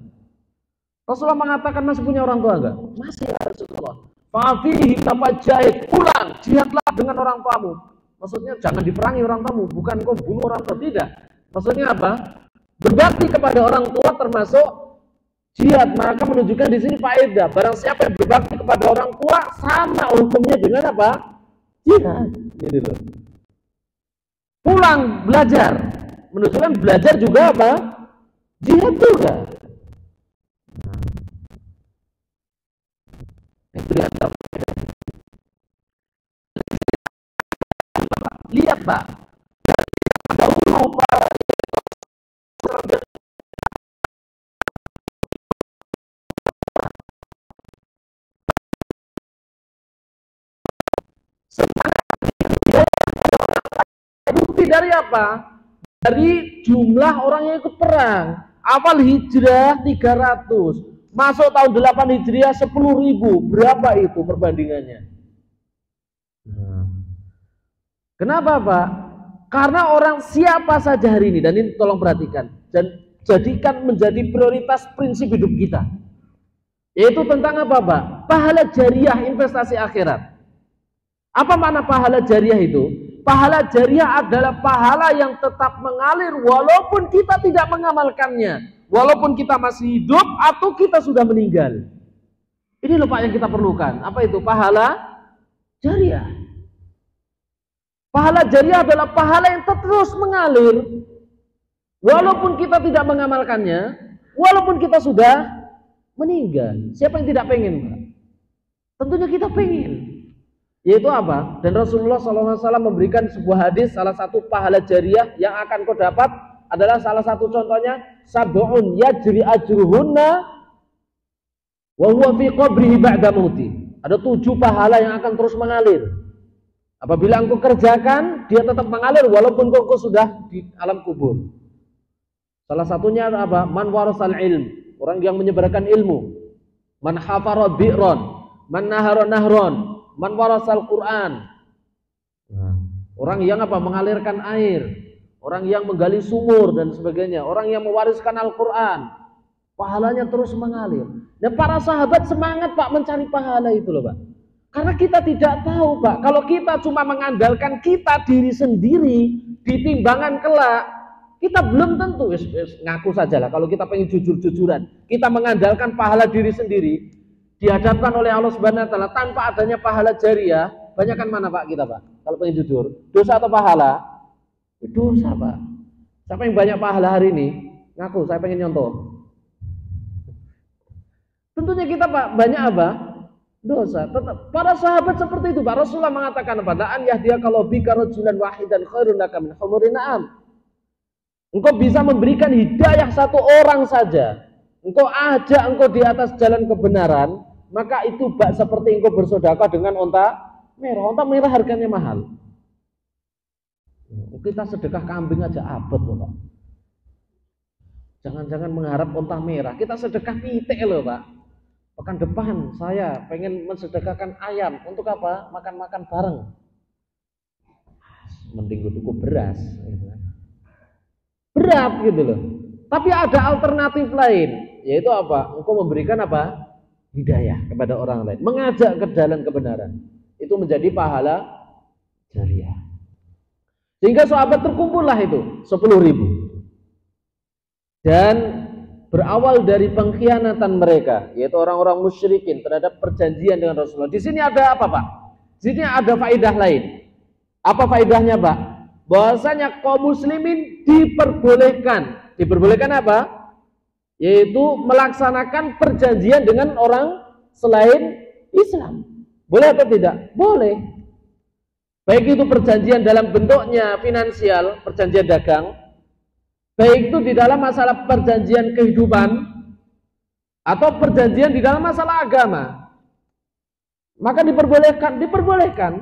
Rasulullah mengatakan masih punya orang tua enggak? Masih ya Rasulullah. Fafihi tafajahid, pulang jihadlah dengan orang tuamu. Maksudnya jangan diperangi orang tuamu, bukan kau bunuh orang tua, tidak. Maksudnya apa? Berbakti kepada orang tua termasuk jihad. Maka menunjukkan di sini faedah. Barang siapa yang berbakti kepada orang tua sama hukumnya dengan apa? Jihad. Gitu loh. Pulang belajar, menunjukkan belajar juga apa? Jihad juga. Lihat Pak, dahulu para bukti dari apa? Dari jumlah orang yang ikut perang. Awal hijrah 300, masuk tahun 8 hijriah 10.000. Berapa itu perbandingannya? Kenapa Pak? Karena orang siapa saja hari ini, dan ini tolong perhatikan dan jadikan menjadi prioritas prinsip hidup kita, yaitu tentang apa Pak? Pahala jariah, investasi akhirat. Apa makna pahala jariah itu? Pahala jariah adalah pahala yang tetap mengalir walaupun kita tidak mengamalkannya, walaupun kita masih hidup atau kita sudah meninggal. Ini loh Pak yang kita perlukan. Apa itu pahala jariah? Pahala jariah adalah pahala yang terus mengalir walaupun kita tidak mengamalkannya, walaupun kita sudah meninggal. Siapa yang tidak pengen Pak? Tentunya kita pengen. Yaitu apa? Dan Rasulullah SAW memberikan sebuah hadis, salah satu pahala jariah yang akan kau dapat adalah salah satu contohnya, sab'un yajri ajruhunna wa huwa fi qabrihi ba'da mauti. Ada 7 pahala yang akan terus mengalir. Apabila engkau kerjakan, dia tetap mengalir walaupun engkau sudah di alam kubur. Salah satunya apa? Man warasal ilm, orang yang menyebarkan ilmu. Man hafara bi'ron, man nahara nahron, man warasal Quran. Orang yang apa? Mengalirkan air, orang yang menggali sumur dan sebagainya, orang yang mewariskan Al-Quran, pahalanya terus mengalir. Dan para sahabat semangat Pak mencari pahala itu loh Pak. Karena kita tidak tahu Pak, kalau kita cuma mengandalkan kita diri sendiri di timbangan kelak, kita belum tentu ngaku sajalah kalau kita pengen jujur-jujuran, kita mengandalkan pahala diri sendiri dihadapkan oleh Allah Subhanahu wa taala tanpa adanya pahala jariah, banyakkan mana Pak kita Pak? Kalau pengen jujur, dosa atau pahala? Dosa Pak. Siapa yang banyak pahala hari ini? Ngaku, saya pengen nyontoh. Tentunya kita Pak, banyak apa? Dosa. Tetap para sahabat seperti itu Pak. Rasulullah mengatakan apa? La'an yahdiyaka bika rajulan wahidan khairun laka min humurin na'am. Engkau bisa memberikan hidayah satu orang saja, engkau ajak engkau di atas jalan kebenaran, maka itu bak seperti engkau bersedekah dengan onta merah. Onta merah harganya mahal. Kita sedekah kambing aja abot loh Pak. Jangan-jangan mengharap onta merah. Kita sedekah pitik loh Pak. Pekan depan saya pengen mensedekahkan ayam. Untuk apa? Makan-makan bareng. Mending gue cukup beras. Berat gitu loh. Tapi ada alternatif lain. Yaitu apa? Engkau memberikan apa? Hidayah kepada orang lain. Mengajak ke jalan kebenaran. Itu menjadi pahala jariah. Sehingga sahabat terkumpullah itu 10.000. Dan berawal dari pengkhianatan mereka, yaitu orang-orang musyrikin terhadap perjanjian dengan Rasulullah. Di sini ada apa Pak? Di sini ada faedah lain. Apa faedahnya Pak? Bahwasanya kaum muslimin diperbolehkan. Diperbolehkan apa? Yaitu melaksanakan perjanjian dengan orang selain Islam. Boleh atau tidak? Boleh. Baik itu perjanjian dalam bentuknya finansial, perjanjian dagang, baik itu di dalam masalah perjanjian kehidupan atau perjanjian di dalam masalah agama, maka diperbolehkan.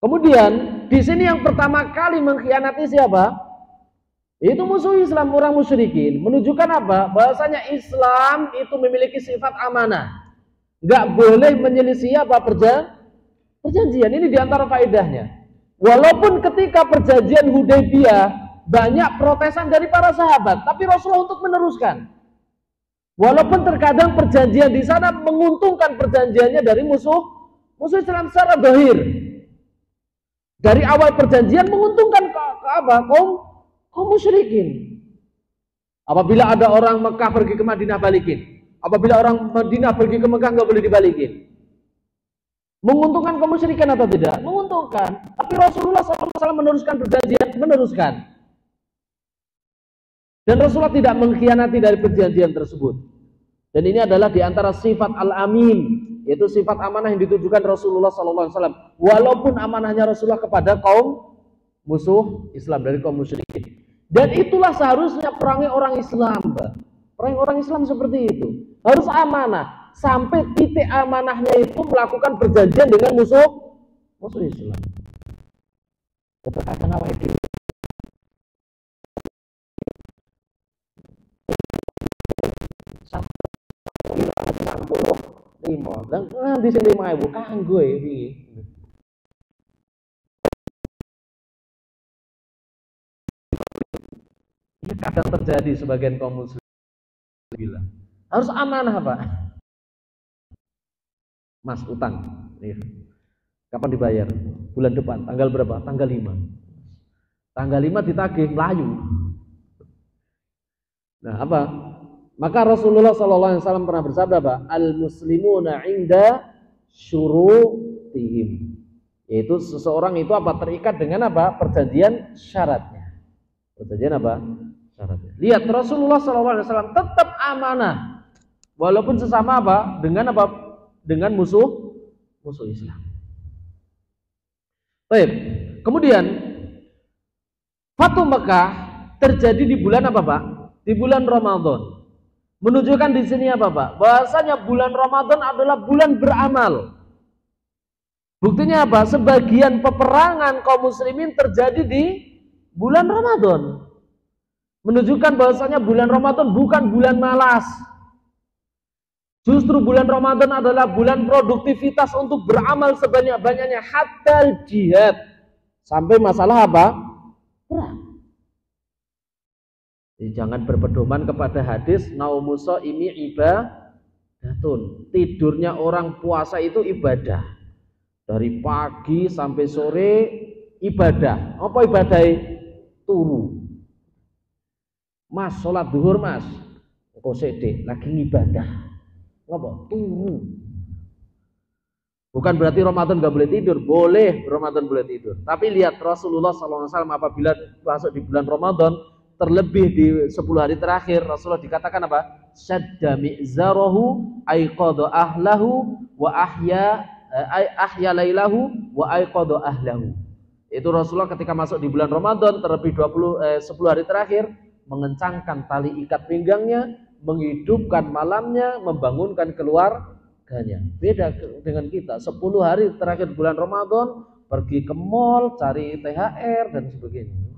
Kemudian di sini yang pertama kali mengkhianati siapa? Itu musuh Islam, orang musyrikin. Menunjukkan apa? Bahwasanya Islam itu memiliki sifat amanah. Nggak boleh menyelisih apa? Perjanjian. Ini diantara faedahnya. Walaupun ketika perjanjian Hudaybiyah banyak protesan dari para sahabat, tapi Rasulullah untuk meneruskan. Walaupun terkadang perjanjian di sana menguntungkan perjanjiannya dari musuh Islam secara zahir. Dari awal perjanjian menguntungkan kaum musyrikin. Apabila ada orang Mekah pergi ke Madinah balikin. Apabila orang Madinah pergi ke Mekah nggak boleh dibalikin. Menguntungkan kaum musyrikin atau tidak? Menguntungkan. Tapi Rasulullah SAW meneruskan perjanjian, meneruskan. Dan Rasulullah tidak mengkhianati dari perjanjian tersebut. Dan ini adalah diantara sifat al-amin, yaitu sifat amanah yang ditujukan Rasulullah SAW. Walaupun amanahnya Rasulullah kepada kaum musuh Islam, dari kaum musyrikin. Dan itulah seharusnya perangi orang Islam, Mbak. Perangi orang Islam seperti itu. Harus amanah. Sampai titik amanahnya itu melakukan perjanjian dengan musuh Islam. Katakan awal itu. Dan nanti sini 5.000 kanggo iki. Ini kadang terjadi sebagian kaum muslim bilang harus amanah Pak. Mas utang nih. Kapan dibayar? Bulan depan. Tanggal berapa? Tanggal 5. Tanggal 5 ditagih melayu. Nah apa? Maka Rasulullah SAW pernah bersabda apa? Al-muslimuna inda syurutihim. Yaitu seseorang itu apa? Terikat dengan apa? Perjanjian syaratnya. Perjanjian apa? Syaratnya. Lihat Rasulullah SAW tetap amanah. Walaupun sesama apa? Dengan apa? Dengan musuh Islam. Baik. Kemudian Fatu Mekah terjadi di bulan apa Pak? Di bulan Ramadan. Menunjukkan di sini apa Pak? Bahasanya bulan Ramadan adalah bulan beramal. Buktinya apa? Sebagian peperangan kaum muslimin terjadi di bulan Ramadan. Menunjukkan bahasanya bulan Ramadan bukan bulan malas. Justru bulan Ramadan adalah bulan produktivitas untuk beramal sebanyak-banyaknya, hatta jihad. Sampai masalah apa? Perang. Jadi jangan berpedoman kepada hadis naumuso ini ibadatun. Tidurnya orang puasa itu ibadah. Dari pagi sampai sore ibadah. Apa ibadah? Turu. Mas, sholat duhur mas. Kok sedek lagi ibadah. Ngapa? Turu. Bukan berarti Ramadan nggak boleh tidur, boleh Ramadan boleh tidur. Tapi lihat Rasulullah SAW apabila masuk di bulan Ramadan, terlebih di 10 hari terakhir, Rasulullah dikatakan apa? Syadda mi'zarahu aiqadha ahlahu wa ahya lailahu wa aiqadha ahlahu. Itu Rasulullah ketika masuk di bulan Ramadan, terlebih 10 hari terakhir, mengencangkan tali ikat pinggangnya, menghidupkan malamnya, membangunkan keluarganya. Beda dengan kita, 10 hari terakhir bulan Ramadan pergi ke mall, cari THR dan sebagainya.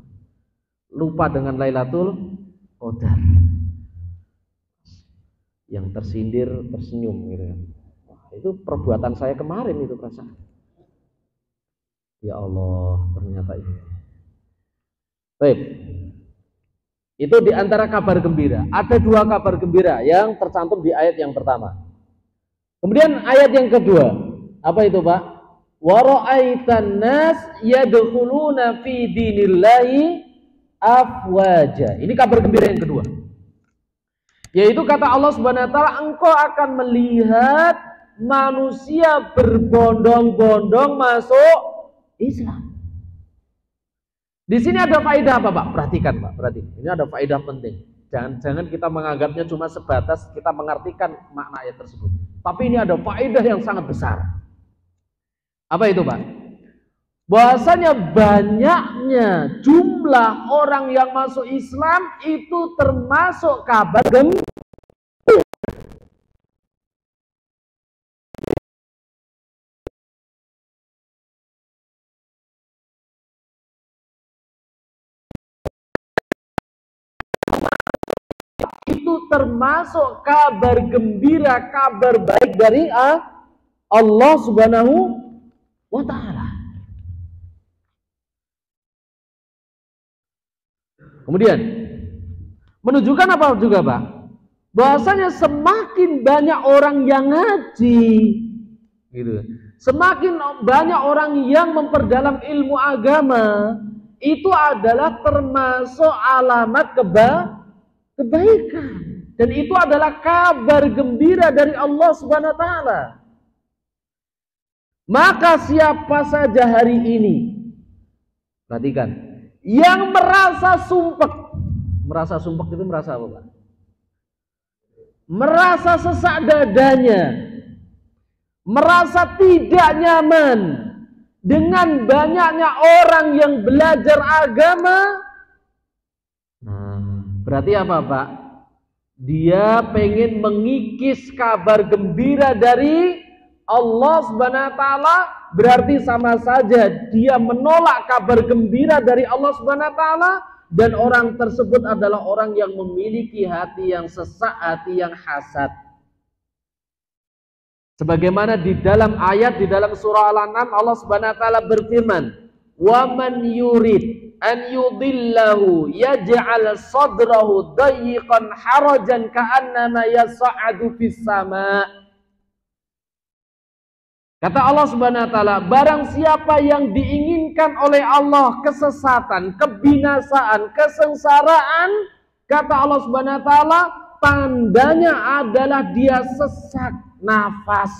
Lupa dengan Lailatul Qadar. Yang tersindir tersenyum gitu kan. Wah, itu perbuatan saya kemarin itu perasaan. Ya Allah, ternyata ini. Baik. Itu di antara kabar gembira. Ada 2 kabar gembira yang tercantum di ayat yang pertama. Kemudian ayat yang kedua, apa itu Pak? Wa ra'aitan nas yadkhuluna fi dinillahi afwaja. Ini kabar gembira yang kedua. Yaitu kata Allah Subhanahu wa taala, engkau akan melihat manusia berbondong-bondong masuk Islam. Di sini ada faedah apa Pak? Perhatikan Pak, perhatikan. Ini ada faedah penting. Jangan kita menganggapnya cuma sebatas kita mengartikan makna ayat tersebut. Tapi ini ada faedah yang sangat besar. Apa itu Pak? Bahwasanya banyaknya jumlah orang yang masuk Islam itu termasuk kabar gembira. Itu termasuk kabar gembira, kabar baik dari Allah Subhanahu wa taala. Kemudian menunjukkan apa juga Pak? bahwasanya semakin banyak orang yang ngaji, gitu. Semakin banyak orang yang memperdalam ilmu agama, itu adalah termasuk alamat kebaikan. Dan itu adalah kabar gembira dari Allah Subhanahu wa taala. Maka siapa saja hari ini, perhatikan, yang merasa sumpek itu merasa apa, Pak? Merasa sesak dadanya, merasa tidak nyaman dengan banyaknya orang yang belajar agama. Berarti apa, Pak? Dia pengen mengikis kabar gembira dari Allah Subhanahu wa taala, berarti sama saja dia menolak kabar gembira dari Allah Subhanahu wa taala, dan orang tersebut adalah orang yang memiliki hati yang sesak, hati yang hasad. Sebagaimana di dalam ayat di dalam surah Al-An'am Allah Subhanahu wa taala berfirman, "Wa man yurid an yudillahu yaj'al sadrahu dayyiqan harajan ka'annama yas'adu fis sama'." Kata Allah Subhanahu wa taala, barang siapa yang diinginkan oleh Allah kesesatan, kebinasaan, kesengsaraan, kata Allah Subhanahu wa taala, tandanya adalah dia sesak nafas,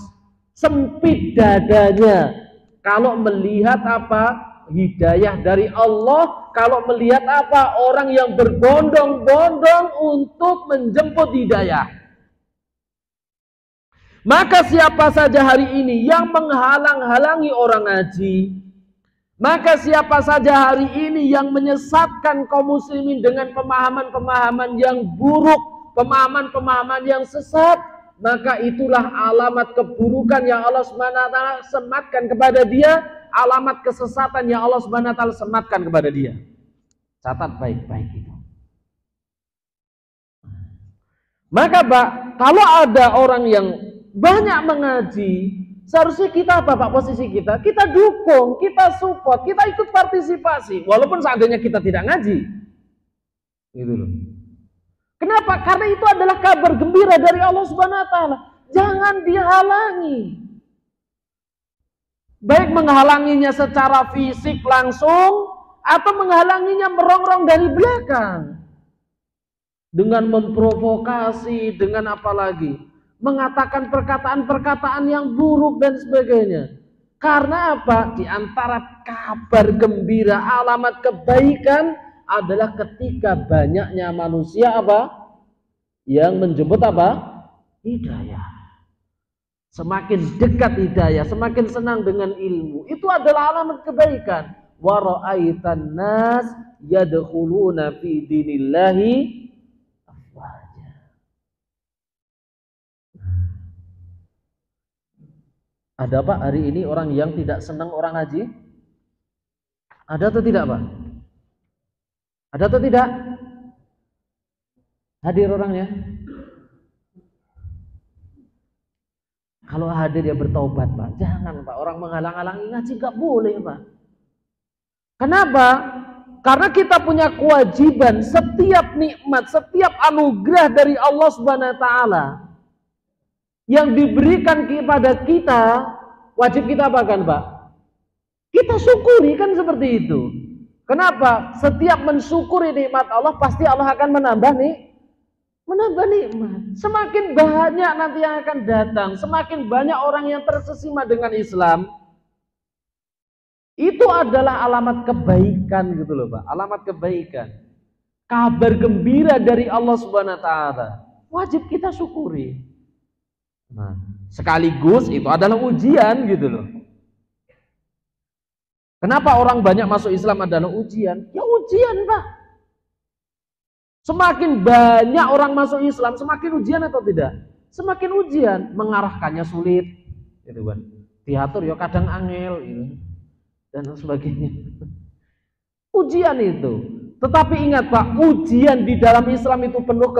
sempit dadanya. Kalau melihat apa? Hidayah dari Allah, kalau melihat apa? Orang yang berbondong-bondong untuk menjemput hidayah. Maka siapa saja hari ini yang menghalang-halangi orang ngaji, maka siapa saja hari ini yang menyesatkan kaum muslimin dengan pemahaman-pemahaman yang buruk, pemahaman-pemahaman yang sesat, maka itulah alamat keburukan yang Allah Subhanahu wa taala sematkan kepada dia, alamat kesesatan yang Allah Subhanahu wa taala sematkan kepada dia. Catat baik-baik itu. Maka Pak, kalau ada orang yang banyak mengaji, seharusnya kita apa Pak posisi kita? Kita dukung, kita support, kita ikut partisipasi, walaupun seandainya kita tidak ngaji. Gitu loh. Kenapa? Karena itu adalah kabar gembira dari Allah Subhanahu wa taala. Jangan dihalangi. Baik menghalanginya secara fisik langsung atau menghalanginya merongrong dari belakang. Dengan memprovokasi, dengan apa lagi? Mengatakan perkataan-perkataan yang buruk dan sebagainya. Karena apa? Di antara kabar gembira, alamat kebaikan adalah ketika banyaknya manusia apa? Yang menjemput apa? Hidayah. Semakin dekat hidayah, semakin senang dengan ilmu. Itu adalah alamat kebaikan. Wa ra'aitan nas yadkhuluna fi dinillahi afwaja. Ada Pak hari ini orang yang tidak senang orang haji? Ada atau tidak Pak? Ada atau tidak? Hadir orangnya? Kalau hadir ya bertaubat Pak. Jangan Pak, orang menghalang-halangi ngaji gak boleh Pak. Kenapa? Karena kita punya kewajiban setiap nikmat, setiap anugerah dari Allah Subhanahu wa taala yang diberikan kepada kita, wajib kita apa kan Pak? Kita syukuri kan seperti itu. Kenapa? Setiap mensyukuri nikmat Allah pasti Allah akan menambah nikmat. Semakin banyak nanti yang akan datang, semakin banyak orang yang tersesima dengan Islam. Itu adalah alamat kebaikan gitu loh Pak, alamat kebaikan. Kabar gembira dari Allah Subhanahu wa taala. Wajib kita syukuri. Nah, sekaligus itu adalah ujian gitu loh. Kenapa orang banyak masuk Islam adalah ujian? Ya ujian Pak. Semakin banyak orang masuk Islam, semakin ujian atau tidak? Semakin ujian, mengarahkannya sulit, gitu kan? Diatur ya kadang angel, gitu, dan sebagainya. Ujian itu. Tetapi ingat Pak, ujian di dalam Islam itu penuh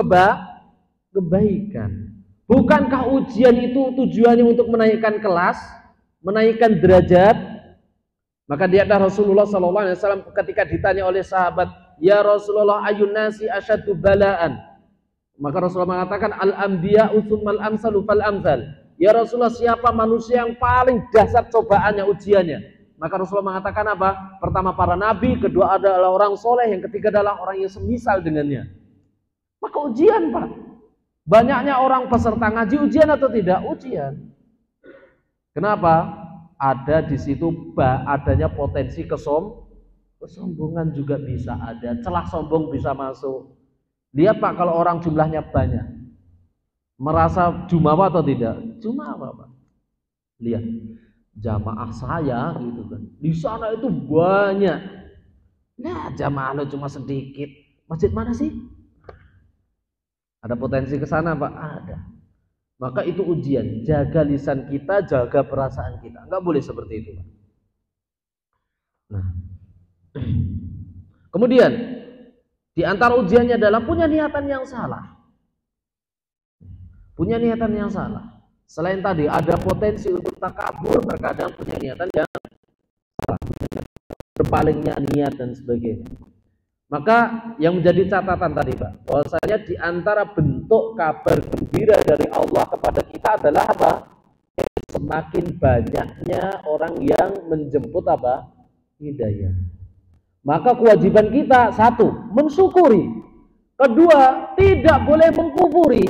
kebaikan. Bukankah ujian itu tujuannya untuk menaikkan kelas, menaikkan derajat? Maka di hadis Rasulullah SAW ketika ditanya oleh sahabat, ya Rasulullah ayun nasi asyaddu balaan, Maka Rasulullah mengatakan al-anbiya'u tsummal amsalu fal amsal. Ya Rasulullah, siapa manusia yang paling dahsyat cobaannya, ujiannya? Maka Rasulullah mengatakan apa? Pertama para nabi, kedua adalah orang soleh, yang ketiga adalah orang yang semisal dengannya. Maka ujian, Pak. Banyaknya orang peserta ngaji ujian atau tidak? Ujian. Kenapa? Ada di situ adanya potensi kesombongan juga bisa ada, celah sombong bisa masuk. Lihat Pak, kalau orang jumlahnya banyak, merasa jumawa atau tidak? Jumawa Pak. Lihat jamaah saya gitu kan, di sana itu banyak. Nah jamaah lo cuma sedikit. Masjid mana sih? Ada potensi ke sana Pak? Ada. Maka itu ujian. Jaga lisan kita, jaga perasaan kita. Enggak boleh seperti itu Pak. Nah, kemudian di antara ujiannya adalah punya niatan yang salah. Punya niatan yang salah. Selain tadi ada potensi untuk takabur, terkadang punya niatan yang salah. Berpalingnya niat dan sebagainya. Maka yang menjadi catatan tadi Pak, bahwasanya di antara bentuk kabar gembira dari Allah kepada kita adalah apa? Semakin banyaknya orang yang menjemput apa? Hidayah. Maka kewajiban kita satu, mensyukuri. Kedua, tidak boleh mengkufuri.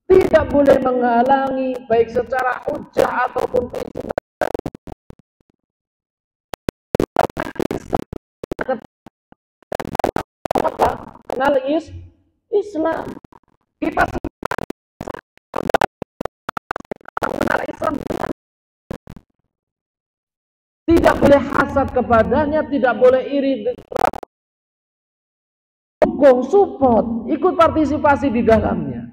Tidak boleh menghalangi baik secara hujah ataupun kenal Islam. Kita mengenal Islam. Tidak boleh hasad kepadanya, tidak boleh iri, dukung, support, ikut partisipasi di dalamnya.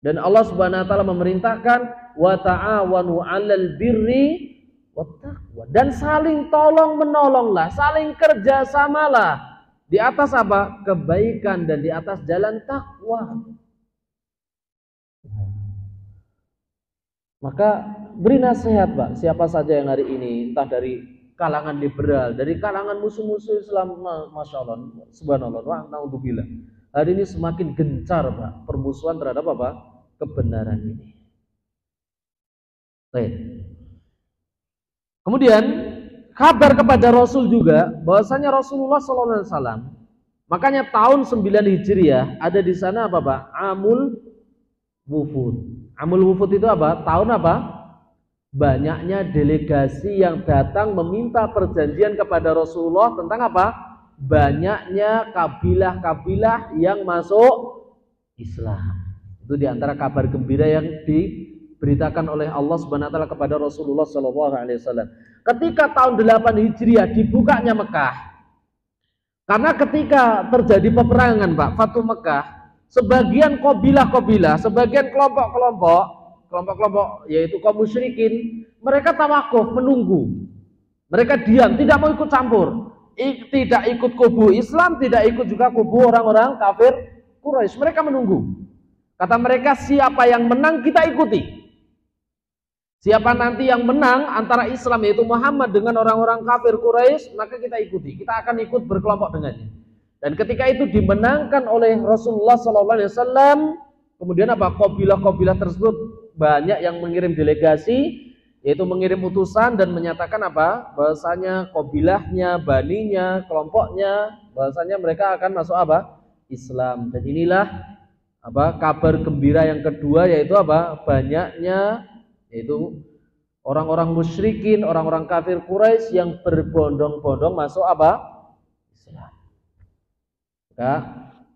Dan Allah Subhanahu wa taala memerintahkan wa ta'awanu 'alal birri wat taqwa, dan saling tolong menolonglah, saling kerjasamalah di atas apa? Kebaikan dan di atas jalan takwa. Maka beri nasihat Pak, siapa saja yang hari ini, entah dari kalangan liberal, dari kalangan musuh-musuh Islam, Masya Allah, subhanallah, na'udzubillah. Hari ini semakin gencar Pak, permusuhan terhadap apa? Kebenaran ini. Baik. Kemudian kabar kepada Rasul juga, bahwasanya Rasulullah SAW, makanya tahun 9 Hijriah ada di sana apa Pak? Amul Wufud. Amul Wufud itu apa? Tahun apa? Banyaknya delegasi yang datang meminta perjanjian kepada Rasulullah tentang apa? Banyaknya kabilah-kabilah yang masuk Islam. Itu diantara kabar gembira yang diberitakan oleh Allah Subhanahu wa taala kepada Rasulullah SAW. Ketika tahun 8 Hijriah dibukanya Mekah. Karena ketika terjadi peperangan Pak, Fatu Mekah, sebagian kabilah-kabilah, sebagian kelompok-kelompok yaitu kaum musyrikin, mereka tawakuf, menunggu. Mereka diam, tidak mau ikut campur. Tidak ikut kubu Islam, tidak ikut juga kubu orang-orang kafir Quraisy. Mereka menunggu. Kata mereka, siapa yang menang kita ikuti. Siapa nanti yang menang antara Islam yaitu Muhammad dengan orang-orang kafir Quraisy, maka kita ikuti. Kita akan ikut berkelompok dengannya. Dan ketika itu dimenangkan oleh Rasulullah SAW, kemudian apa? Kabilah-kabilah tersebut banyak yang mengirim delegasi, yaitu mengirim utusan dan menyatakan apa? Bahwasanya kabilahnya, baninya, kelompoknya, bahwasanya mereka akan masuk apa? Islam. Dan inilah apa? Kabar gembira yang kedua, yaitu apa? Banyaknya yaitu orang-orang musyrikin, orang-orang kafir Quraisy yang berbondong-bondong masuk apa? Islam. Maka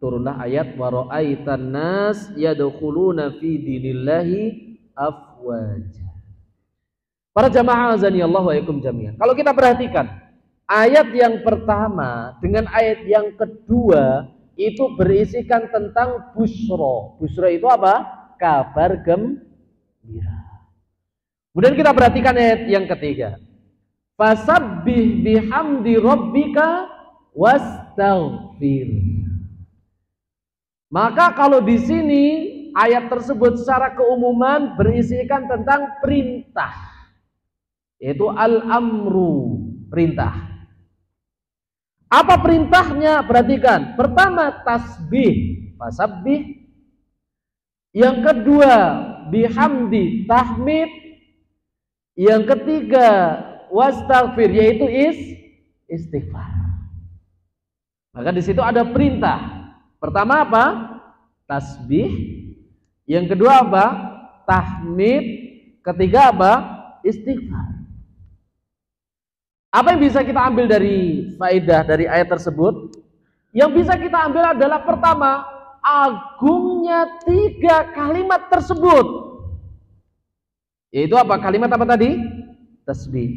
turunlah ayat wa ra'aitan nas yadkhuluna fi dinillahi afwaja. Para jamaah azani Allah wa yakum jami'an. Kalau kita perhatikan ayat yang pertama dengan ayat yang kedua itu berisikan tentang busra. Busra itu apa? Kabar gembira. Kemudian kita perhatikan ayat yang ketiga. Fasabbih bihamdi rabbika wastaghfir. Maka kalau di sini ayat tersebut secara keumuman berisikan tentang perintah, yaitu al-amru, perintah. Apa perintahnya? Perhatikan. Pertama, tasbih. fasabbih. Yang kedua bihamdi, tahmid. Yang ketiga wastaghfir, yaitu istighfar. Maka di situ ada perintah. Pertama apa? Tasbih. Yang kedua apa? Tahmid. Ketiga apa? Istighfar. Apa yang bisa kita ambil dari faedah dari ayat tersebut? Yang bisa kita ambil adalah pertama, agungnya 3 kalimat tersebut. Yaitu apa? Kalimat apa tadi? Tasbih.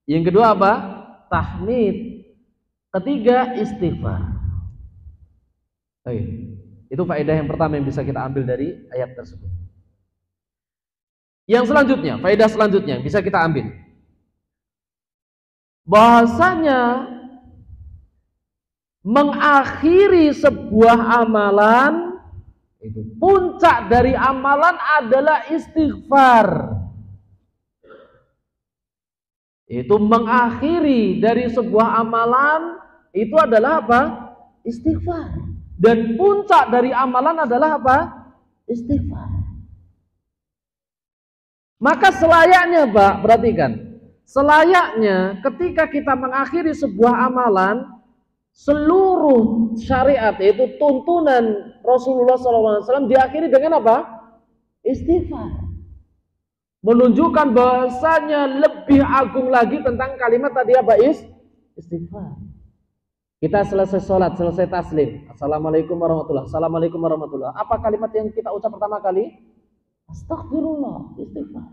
Yang kedua apa? Tahmid. Ketiga istighfar. Oke. Itu faedah yang pertama yang bisa kita ambil dari ayat tersebut. Yang selanjutnya, faedah selanjutnya yang bisa kita ambil, bahwasanya mengakhiri sebuah amalan, itu puncak dari amalan adalah istighfar. Itu mengakhiri dari sebuah amalan itu adalah apa? Istighfar. Dan puncak dari amalan adalah apa? Istighfar. Maka selayaknya, Pak, perhatikan, selayaknya ketika kita mengakhiri sebuah amalan, seluruh syariat, yaitu tuntunan Rasulullah SAW, diakhiri dengan apa? Istighfar. Menunjukkan bahasanya lebih agung lagi tentang kalimat tadi apa? Istighfar. Kita selesai sholat, selesai taslim, assalamualaikum warahmatullahi, assalamualaikum warahmatullahi. Apa kalimat yang kita ucap pertama kali? Astagfirullah, istighfar.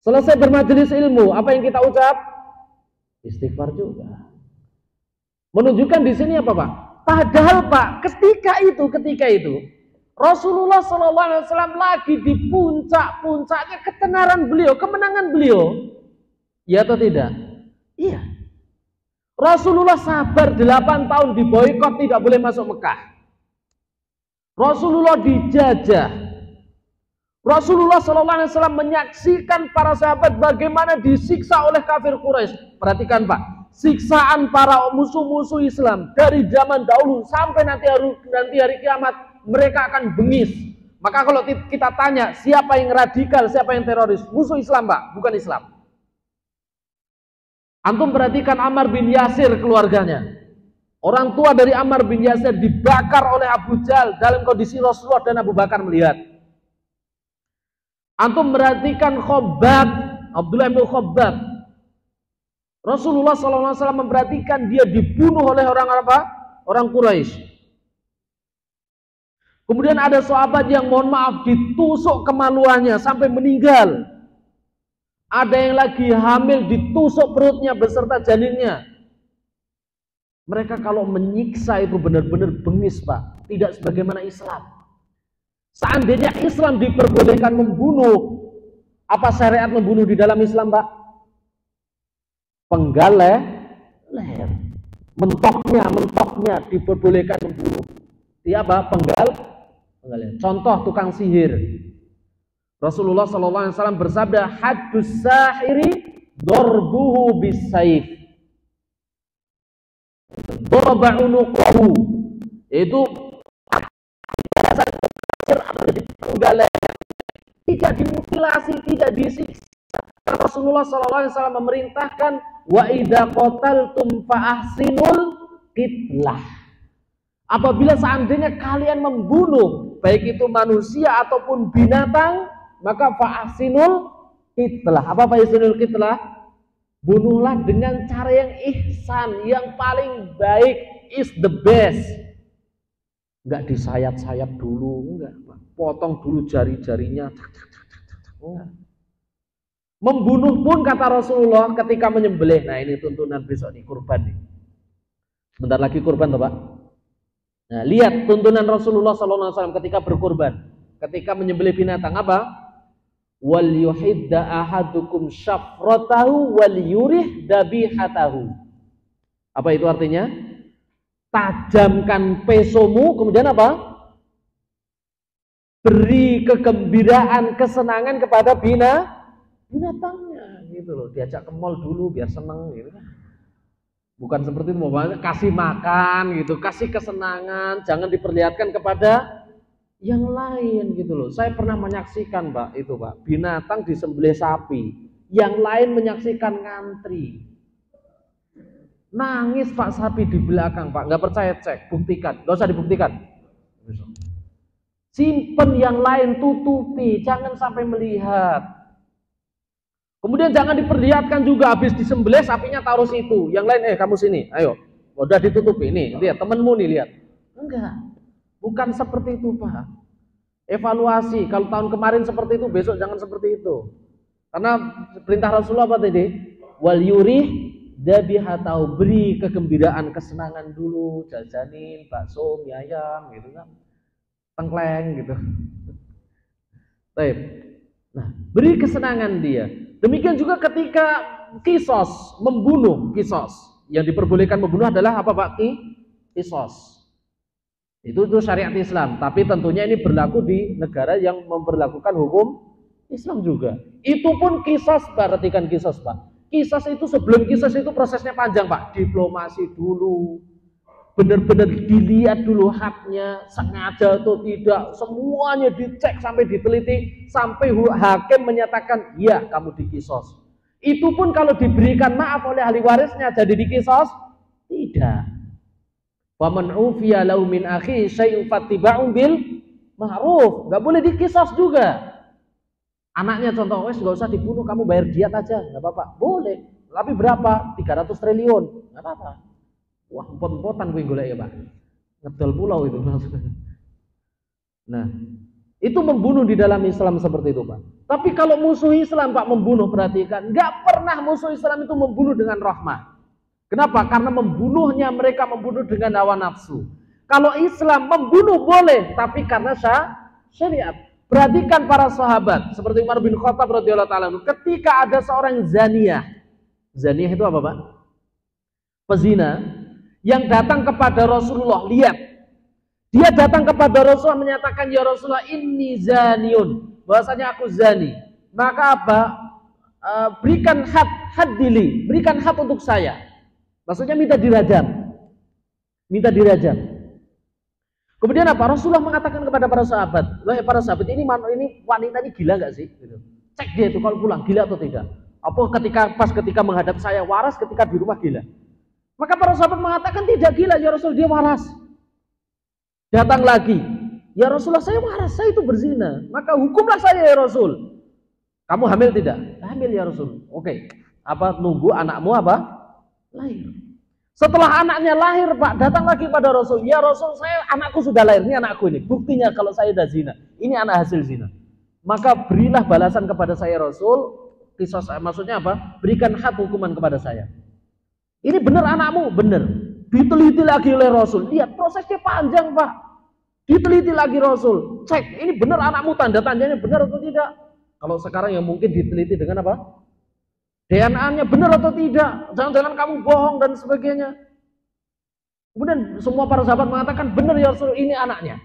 Selesai bermajelis ilmu, apa yang kita ucap? Istighfar juga. Menunjukkan di sini apa, Pak? Padahal, Pak, ketika itu Rasulullah SAW lagi di puncaknya ketenaran beliau, kemenangan beliau. Ya atau tidak? Iya. Rasulullah sabar 8 tahun diboikot, tidak boleh masuk Mekah. Rasulullah dijajah. Rasulullah SAW menyaksikan para sahabat bagaimana disiksa oleh kafir Quraisy. Perhatikan, Pak, siksaan para musuh-musuh Islam dari zaman dahulu sampai nanti hari kiamat, mereka akan bengis. Maka kalau kita tanya siapa yang radikal, siapa yang teroris, musuh Islam, Pak, bukan Islam. Antum perhatikan Ammar bin Yasir, keluarganya. Orang tua dari Ammar bin Yasir dibakar oleh Abu Jahal dalam kondisi Rasulullah dan Abu Bakar melihat. Antum perhatikan Khobbab, Abdullah bin Khobbab. Rasulullah SAW memperhatikan dia dibunuh oleh orang apa? Orang Quraisy. Kemudian ada sahabat yang mohon maaf ditusuk kemaluannya sampai meninggal. Ada yang lagi hamil ditusuk perutnya beserta janinnya. Mereka kalau menyiksa itu benar-benar bengis, Pak. Tidak sebagaimana Islam. Seandainya Islam diperbolehkan membunuh, apa syariat membunuh di dalam Islam, Pak? Penggal leher. Mentoknya diperbolehkan membunuh. Dia apa? Penggal leher. Contoh tukang sihir. Rasulullah SAW bersabda, haddus sahiri dorbuhu bisayf. Dorba unuqahu. Itu tidak dimutilasi, tidak disiksa. Rasulullah SAW memerintahkan wa idza qataltum fa ahsinul qitlah. Apabila seandainya kalian membunuh baik itu manusia ataupun binatang, maka fa ahsinul qitlah. Apa ahsinul qitlah? Bunuhlah dengan cara yang ihsan, yang paling baik, is the best. Enggak disayat-sayat dulu, enggak, potong dulu jari-jarinya. Membunuh pun kata Rasulullah ketika menyembelih. Nah, ini tuntunan besok nih, kurban nih. Sebentar lagi kurban toh, Pak. Nah, lihat tuntunan Rasulullah SAW ketika berkurban, ketika menyembelih binatang apa? Wal yuhidda ahadukum syafratahu wal yurih dabihatahu. Apa itu artinya? Tajamkan pesomu, kemudian apa? Beri kegembiraan, kesenangan kepada binatangnya, gitu loh. Diajak ke mall dulu biar seneng, gitu kan. Bukan seperti itu, makanya kasih makan gitu, kasih kesenangan, jangan diperlihatkan kepada yang lain gitu loh. Saya pernah menyaksikan Pak, itu Pak, binatang disembelih sapi, yang lain menyaksikan ngantri. Nangis Pak sapi di belakang Pak, nggak percaya cek, buktikan, nggak usah dibuktikan. Simpen yang lain, tutupi, jangan sampai melihat. Kemudian jangan diperlihatkan juga, habis disembelih sapinya taruh situ, yang lain kamu sini, ayo, udah ditutupi, nih lihat temenmu nih lihat. Enggak, bukan seperti itu Pak. Evaluasi, kalau tahun kemarin seperti itu, besok jangan seperti itu. Karena perintah Rasulullah apa tadi? Wal yurih dabihatau, beri kegembiraan, kesenangan dulu, jajanin bakso, mie ayam gitu kan, tengkleng gitu. Baik. Nah, beri kesenangan dia. Demikian juga ketika kisos, membunuh, kisos. Yang diperbolehkan membunuh adalah apa Pak? Kisos. Itu syariat Islam, tapi tentunya ini berlaku di negara yang memperlakukan hukum Islam juga. Itu pun kisos, perhatikan kisos Pak. Kisos itu, sebelum kisos itu prosesnya panjang Pak. Diplomasi dulu, benar-benar dilihat dulu haknya, sengaja atau tidak, semuanya dicek sampai diteliti, sampai hakim menyatakan ya kamu dikisos. Itu pun kalau diberikan maaf oleh ahli warisnya jadi dikisos, tidak. Faman ufiya lahu min akhi syai'un fattiba'un bil ma'ruf, nggak boleh dikisos juga. Anaknya contoh, wes nggak usah dibunuh, kamu bayar diat aja, nggak apa-apa, boleh. Tapi berapa? 300 triliun, nggak apa-apa. Wah, empot-empotan gue golek ya Pak. Ngedol pulau itu maksudnya. Nah, itu membunuh di dalam Islam seperti itu Pak. Tapi kalau musuh Islam Pak membunuh, perhatikan, nggak pernah musuh Islam itu membunuh dengan rahmah. Kenapa? Karena membunuhnya mereka membunuh dengan hawa nafsu. Kalau Islam membunuh boleh, tapi karena syariat. Perhatikan para sahabat seperti Umar bin Khattab radhiyallahu taala, ketika ada seorang zaniyah. Zaniyah itu apa Pak? Pezina yang datang kepada Rasulullah, lihat, dia datang kepada Rasulullah menyatakan, ya Rasulullah inni zaniun, bahwasanya aku zani, maka apa? Berikan haddili, berikan had untuk saya, maksudnya minta dirajam, minta dirajam. Kemudian apa? Rasulullah mengatakan kepada para sahabat, wahai para sahabat, ini wanita ini gila nggak sih? Gitu. Cek dia itu kalau pulang gila atau tidak. Apa ketika menghadap saya waras, ketika di rumah gila. Maka para sahabat mengatakan tidak gila, ya Rasul, dia waras. Datang lagi, ya Rasulullah saya waras, saya itu berzina, maka hukumlah saya ya Rasul. Kamu hamil tidak? Hamil ya Rasul. Oke. Apa nunggu anakmu apa? Lahir. Setelah anaknya lahir Pak, datang lagi pada Rasul, ya Rasul, anakku sudah lahir, ini anakku ini, buktinya kalau saya sudah zina, ini anak hasil zina. Maka berilah balasan kepada saya Rasul, kisos, maksudnya apa? Berikan had hukuman kepada saya. Ini benar anakmu? Benar. Diteliti lagi oleh Rasul. Lihat prosesnya panjang Pak. Diteliti lagi Rasul. Cek, ini benar anakmu, tanda tandanya benar atau tidak? Kalau sekarang yang mungkin diteliti dengan apa? DNA-nya benar atau tidak? Jangan-jangan kamu bohong dan sebagainya. Kemudian semua para sahabat mengatakan benar ya Rasul, ini anaknya.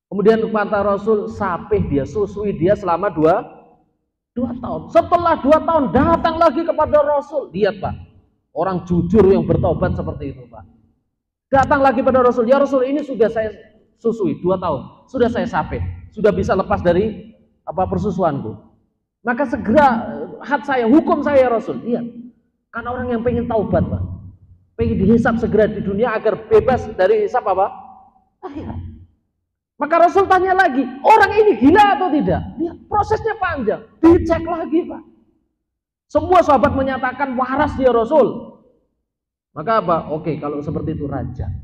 Kemudian kata Rasul, sapih dia, susui dia selama 2 tahun. Setelah 2 tahun datang lagi kepada Rasul. Lihat Pak. Orang jujur yang bertobat seperti itu Pak. Datang lagi pada Rasul, ya Rasul, ini sudah saya susui 2 tahun, sudah saya sapih, sudah bisa lepas dari persusuanku. Maka segera had saya, hukum saya ya Rasul. Lihat, karena orang yang pengen taubat Pak, pengen dihisap segera di dunia agar bebas dari hisap apa? Akhirat. Maka Rasul tanya lagi, orang ini gila atau tidak? Lihat, prosesnya panjang, dicek lagi Pak. Semua sahabat menyatakan waras dia Rasul. Maka apa? Oke, kalau seperti itu rajam.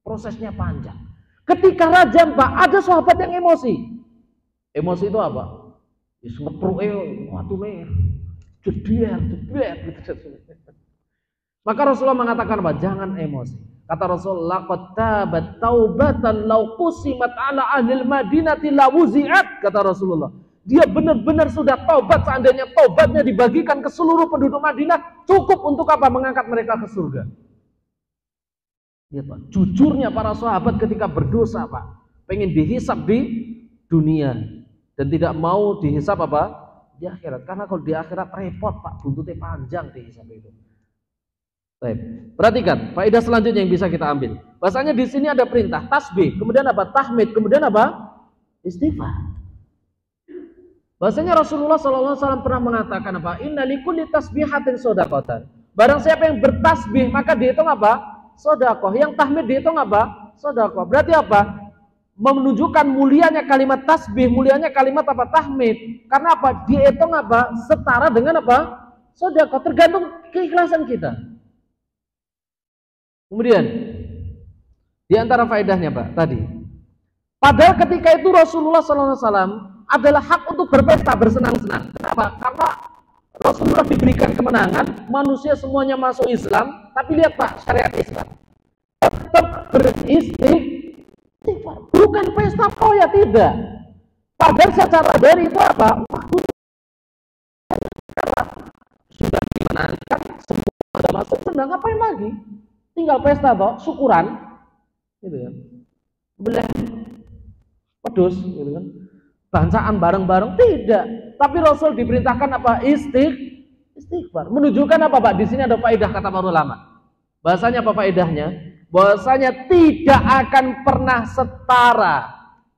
Prosesnya panjang. Ketika rajam Pak, ada sahabat yang emosi. Emosi itu apa? Ngepruk waktu nih, jedier. Maka Rasulullah mengatakan apa? Jangan emosi. Kata Rasul, laqad tabat taubatan law qusimat ala ahlil madinati lawuzi'at, kata Rasulullah. Dia benar-benar sudah taubat, seandainya taubatnya dibagikan ke seluruh penduduk Madinah, cukup untuk apa? Mengangkat mereka ke surga. Ya, Pak. Jujurnya para sahabat ketika berdosa Pak, pengen dihisap di dunia dan tidak mau dihisap apa? Di akhirat. Karena kalau di akhirat repot Pak, buntutnya panjang dihisap itu. Baik. Perhatikan, faedah selanjutnya yang bisa kita ambil. Bahasanya di sini ada perintah tasbih, kemudian apa? Tahmid, kemudian apa? Istighfar. Bahasanya Rasulullah SAW pernah mengatakan apa? Inna likulli tasbihatin shadaqatan. Barang siapa yang bertasbih maka dihitung apa? Sedekah. Yang tahmid dihitung apa? Sedekah. Berarti apa? Menunjukkan mulianya kalimat tasbih, mulianya kalimat apa? Tahmid. Karena apa? Dihitung apa? Setara dengan apa? Sedekah. Tergantung keikhlasan kita. Kemudian di antara faedahnya Pak tadi, padahal ketika itu Rasulullah SAW adalah hak untuk berpesta, bersenang-senang. Kenapa? Karena Rasulullah diberikan kemenangan, manusia semuanya masuk Islam, tapi lihat Pak, syariat Islam tetap beristighfar. Bukan pesta poya, tidak. Padahal secara dari itu apa? Waktu sudah dimenangkan, semua sudah masuk, senang, ngapain lagi? Tinggal pesta toh, syukuran, gitu kan? Boleh pedus, gitu kan? Bancaan bareng-bareng, tidak. Tapi Rasul diperintahkan apa? Istighfar. Menunjukkan apa Pak? Di sini ada faedah kata para ulama. Bahasanya apa faedahnya? Bahasanya tidak akan pernah setara.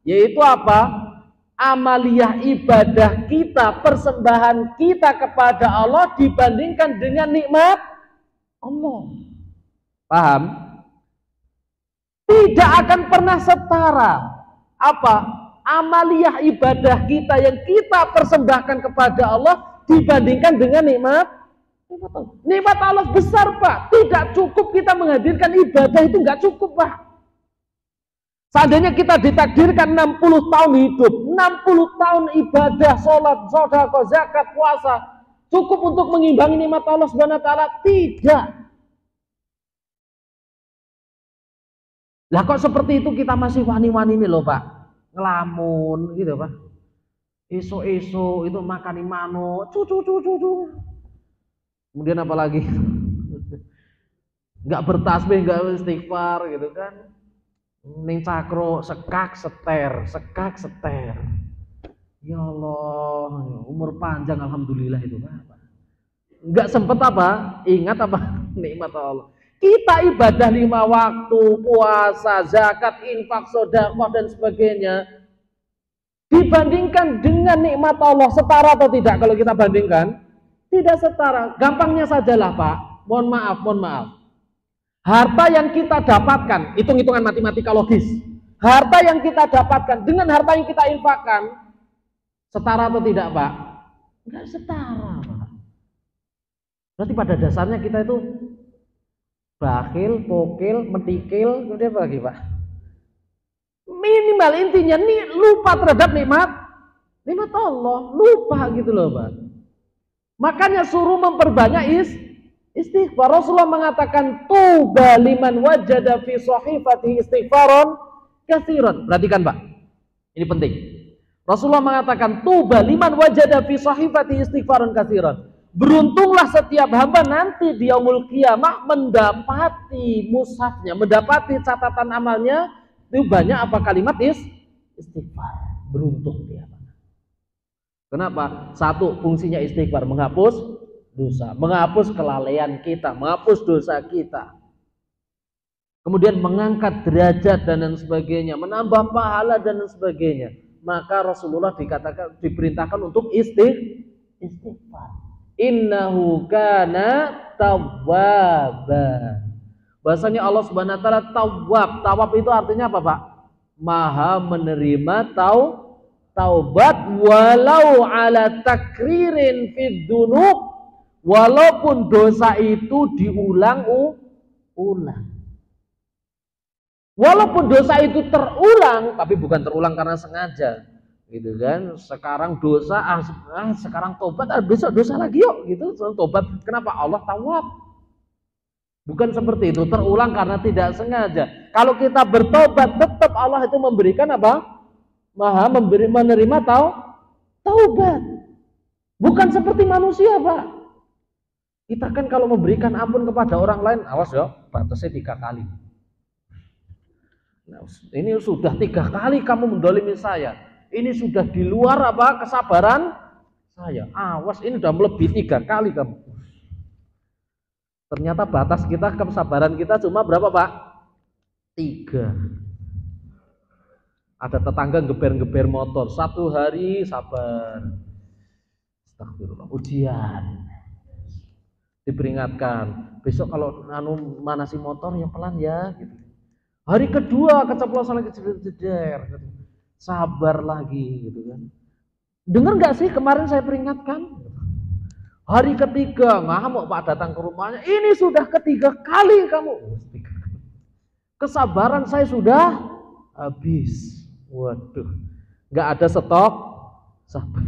Yaitu apa? Amaliyah ibadah kita, persembahan kita kepada Allah dibandingkan dengan nikmat Allah. Paham? Tidak akan pernah setara. Apa? Amaliyah ibadah kita yang kita persembahkan kepada Allah dibandingkan dengan nikmat Allah. Nikmat Allah besar Pak. Tidak cukup kita menghadirkan ibadah, itu nggak cukup Pak. Seandainya kita ditakdirkan 60 tahun hidup, 60 tahun ibadah, sholat, sedekah, zakat, puasa, cukup untuk mengimbangi nikmat Allah Subhanahu wa taala? Tidak. Lah kok seperti itu kita masih wani-wani nih loh Pak. Ngelamun gitu Pak. Isu-isu itu makan mano, cucu. Kemudian apa lagi? Enggak bertasbih, enggak istighfar gitu kan. Ning cakro sekak seter. Ya Allah, umur panjang alhamdulillah itu Pak. Enggak sempet apa? Ingat apa? Nikmat Allah. Kita ibadah 5 waktu, puasa, zakat, infak, sedekah dan sebagainya, dibandingkan dengan nikmat Allah, setara atau tidak? Kalau kita bandingkan, tidak setara. Gampangnya sajalah Pak, mohon maaf. Harta yang kita dapatkan, hitung-hitungan matematika logis, harta yang kita dapatkan dengan harta yang kita infakkan, setara atau tidak Pak? Enggak setara Pak. Berarti pada dasarnya kita itu bakhil, pokil, metikil, kemudian apa lagi Pak? Minimal intinya nih lupa terhadap nikmat Allah, lupa gitu loh Pak. Makanya suruh memperbanyak istighfar. Rasulullah mengatakan tuba liman wajada fi sahifatihi istighfaron katsiran. Perhatikan Pak, ini penting. Rasulullah mengatakan tuba liman wajada fi sahifatihi istighfaron katsiran. Beruntunglah setiap hamba nanti di yaumul qiyamah mendapati mushafnya, mendapati catatan amalnya itu banyak apa kalimat istighfar. Beruntung dia. Kenapa? Satu, fungsinya istighfar menghapus dosa, menghapus kelalaian kita, menghapus dosa kita. Kemudian mengangkat derajat dan lain sebagainya, menambah pahala dan lain sebagainya. Maka Rasulullah diperintahkan untuk istighfar. Innahu kana tawwaba. Bahasanya Allah Subhanahu wa taala tawwab. Tawwab itu artinya apa, Pak? Maha menerima taubat walau ala takririn fid dunub, walaupun dosa itu diulang-ulang. Walaupun dosa itu terulang, tapi bukan terulang karena sengaja. Gitu kan, sekarang dosa, sekarang tobat, besok dosa lagi yuk, gitu, tobat. Kenapa? Allah tawab. Bukan seperti itu, terulang karena tidak sengaja. Kalau kita bertobat, tetap Allah itu memberikan apa? Maha menerima taubat. Bukan seperti manusia, Pak. Kita kan kalau memberikan ampun kepada orang lain, awas ya, batasnya 3 kali. Nah, ini sudah 3 kali kamu mendolimi saya. Ini sudah di luar apa kesabaran saya. Awas, ini sudah melebihi 3 kali kamu. Ternyata batas kita, kesabaran kita cuma berapa Pak? 3. Ada tetangga geber-geber motor, 1 hari sabar. Astagfirullah, ujian. Diperingatkan, besok kalau manasi motor yang pelan ya gitu. Hari kedua keceplosan lagi jeder, gitu. Sabar lagi gitu kan. Dengar nggak sih kemarin saya peringatkan? Hari ketiga ngamuk Pak datang ke rumahnya. Ini sudah ketiga kali kamu. Kesabaran saya sudah habis. Waduh, nggak ada stok sabar.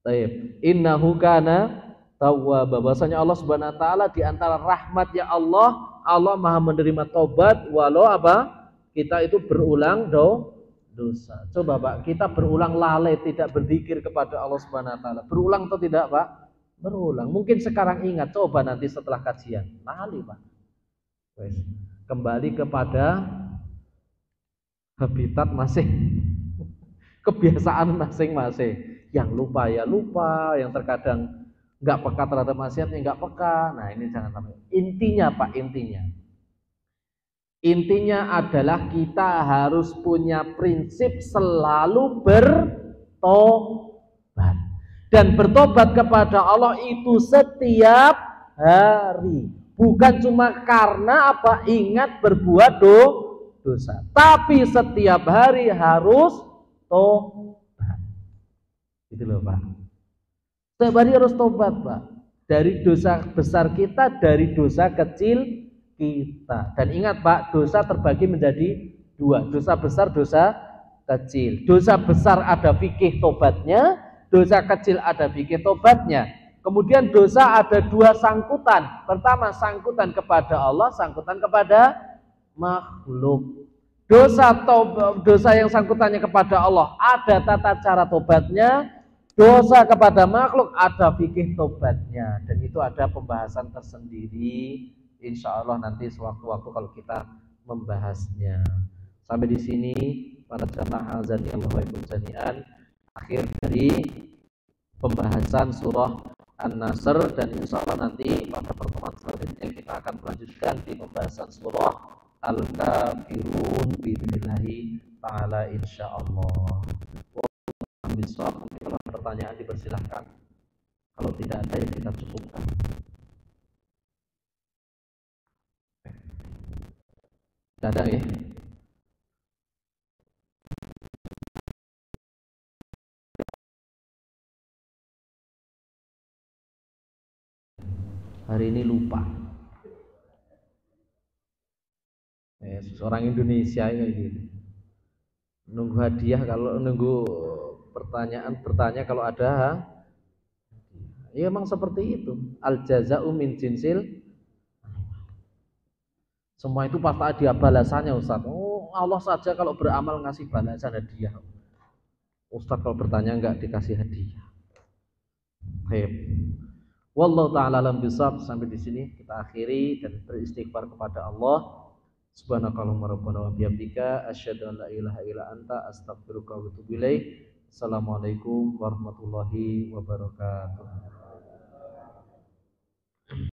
Taib. Innahu kana tawwab. Bahwasanya Allah Subhanahu wa taala di antara rahmatnya Allah Maha menerima tobat walau apa? Kita itu berulang dosa. Coba Pak, kita berulang lalai tidak berzikir kepada Allah Subhanahu wa taala. Berulang atau tidak, Pak? Berulang. Mungkin sekarang ingat, coba nanti setelah kajian. Lali, Pak. Kembali kepada habitat masing, kebiasaan masing-masing. Yang lupa ya lupa, yang terkadang nggak peka terhadap maksiatnya nggak peka. Nah ini jangan sampai. Intinya Pak, intinya adalah kita harus punya prinsip selalu bertobat, dan bertobat kepada Allah itu setiap hari, bukan cuma karena apa ingat berbuat dosa, tapi setiap hari harus tobat. Gitu loh Pak. Setiap hari harus tobat Pak. Dari dosa besar kita, dari dosa kecil kita. Dan ingat Pak, dosa terbagi menjadi 2. Dosa besar, dosa kecil. Dosa besar ada fikih tobatnya, dosa kecil ada fikih tobatnya. Kemudian dosa ada 2 sangkutan. Pertama sangkutan kepada Allah, sangkutan kepada makhluk. Dosa yang sangkutannya kepada Allah ada tata cara tobatnya. Dosa kepada makhluk ada fikih tobatnya, dan itu ada pembahasan tersendiri. Insya Allah nanti sewaktu-waktu kalau kita membahasnya. Sampai di sini para jamaah azani Allah wa jami'an, akhir dari pembahasan surah An-Nasr, dan insya Allah nanti pada pertemuan selanjutnya kita akan melanjutkan di pembahasan surah Al-Kafirun bi'idhnillahi ta'ala insya Allah. Bisa, kalau ada pertanyaan dipersilahkan. Kalau tidak ada ya kita cukupkan. Tidak ada ya. Hari ini lupa. Seorang Indonesia ya gitu. Nunggu hadiah, kalau nunggu bertanya kalau ada. Ya emang seperti itu. Al jaza'u min jinsil. Semua itu pasti ada balasannya Ustaz. Oh Allah saja kalau beramal ngasih balasan hadiah. Ustaz kalau bertanya enggak dikasih hadiah. Baik. Wallahu ta'ala alam bisawab. Sampai di sini kita akhiri dan beristighfar kepada Allah. Subhanakallahumma rabbana wa bihamdika asyhadu an la ilaha illa anta astaghfiruka wa atubu ilaik. Assalamualaikum warahmatullahi wabarakatuh.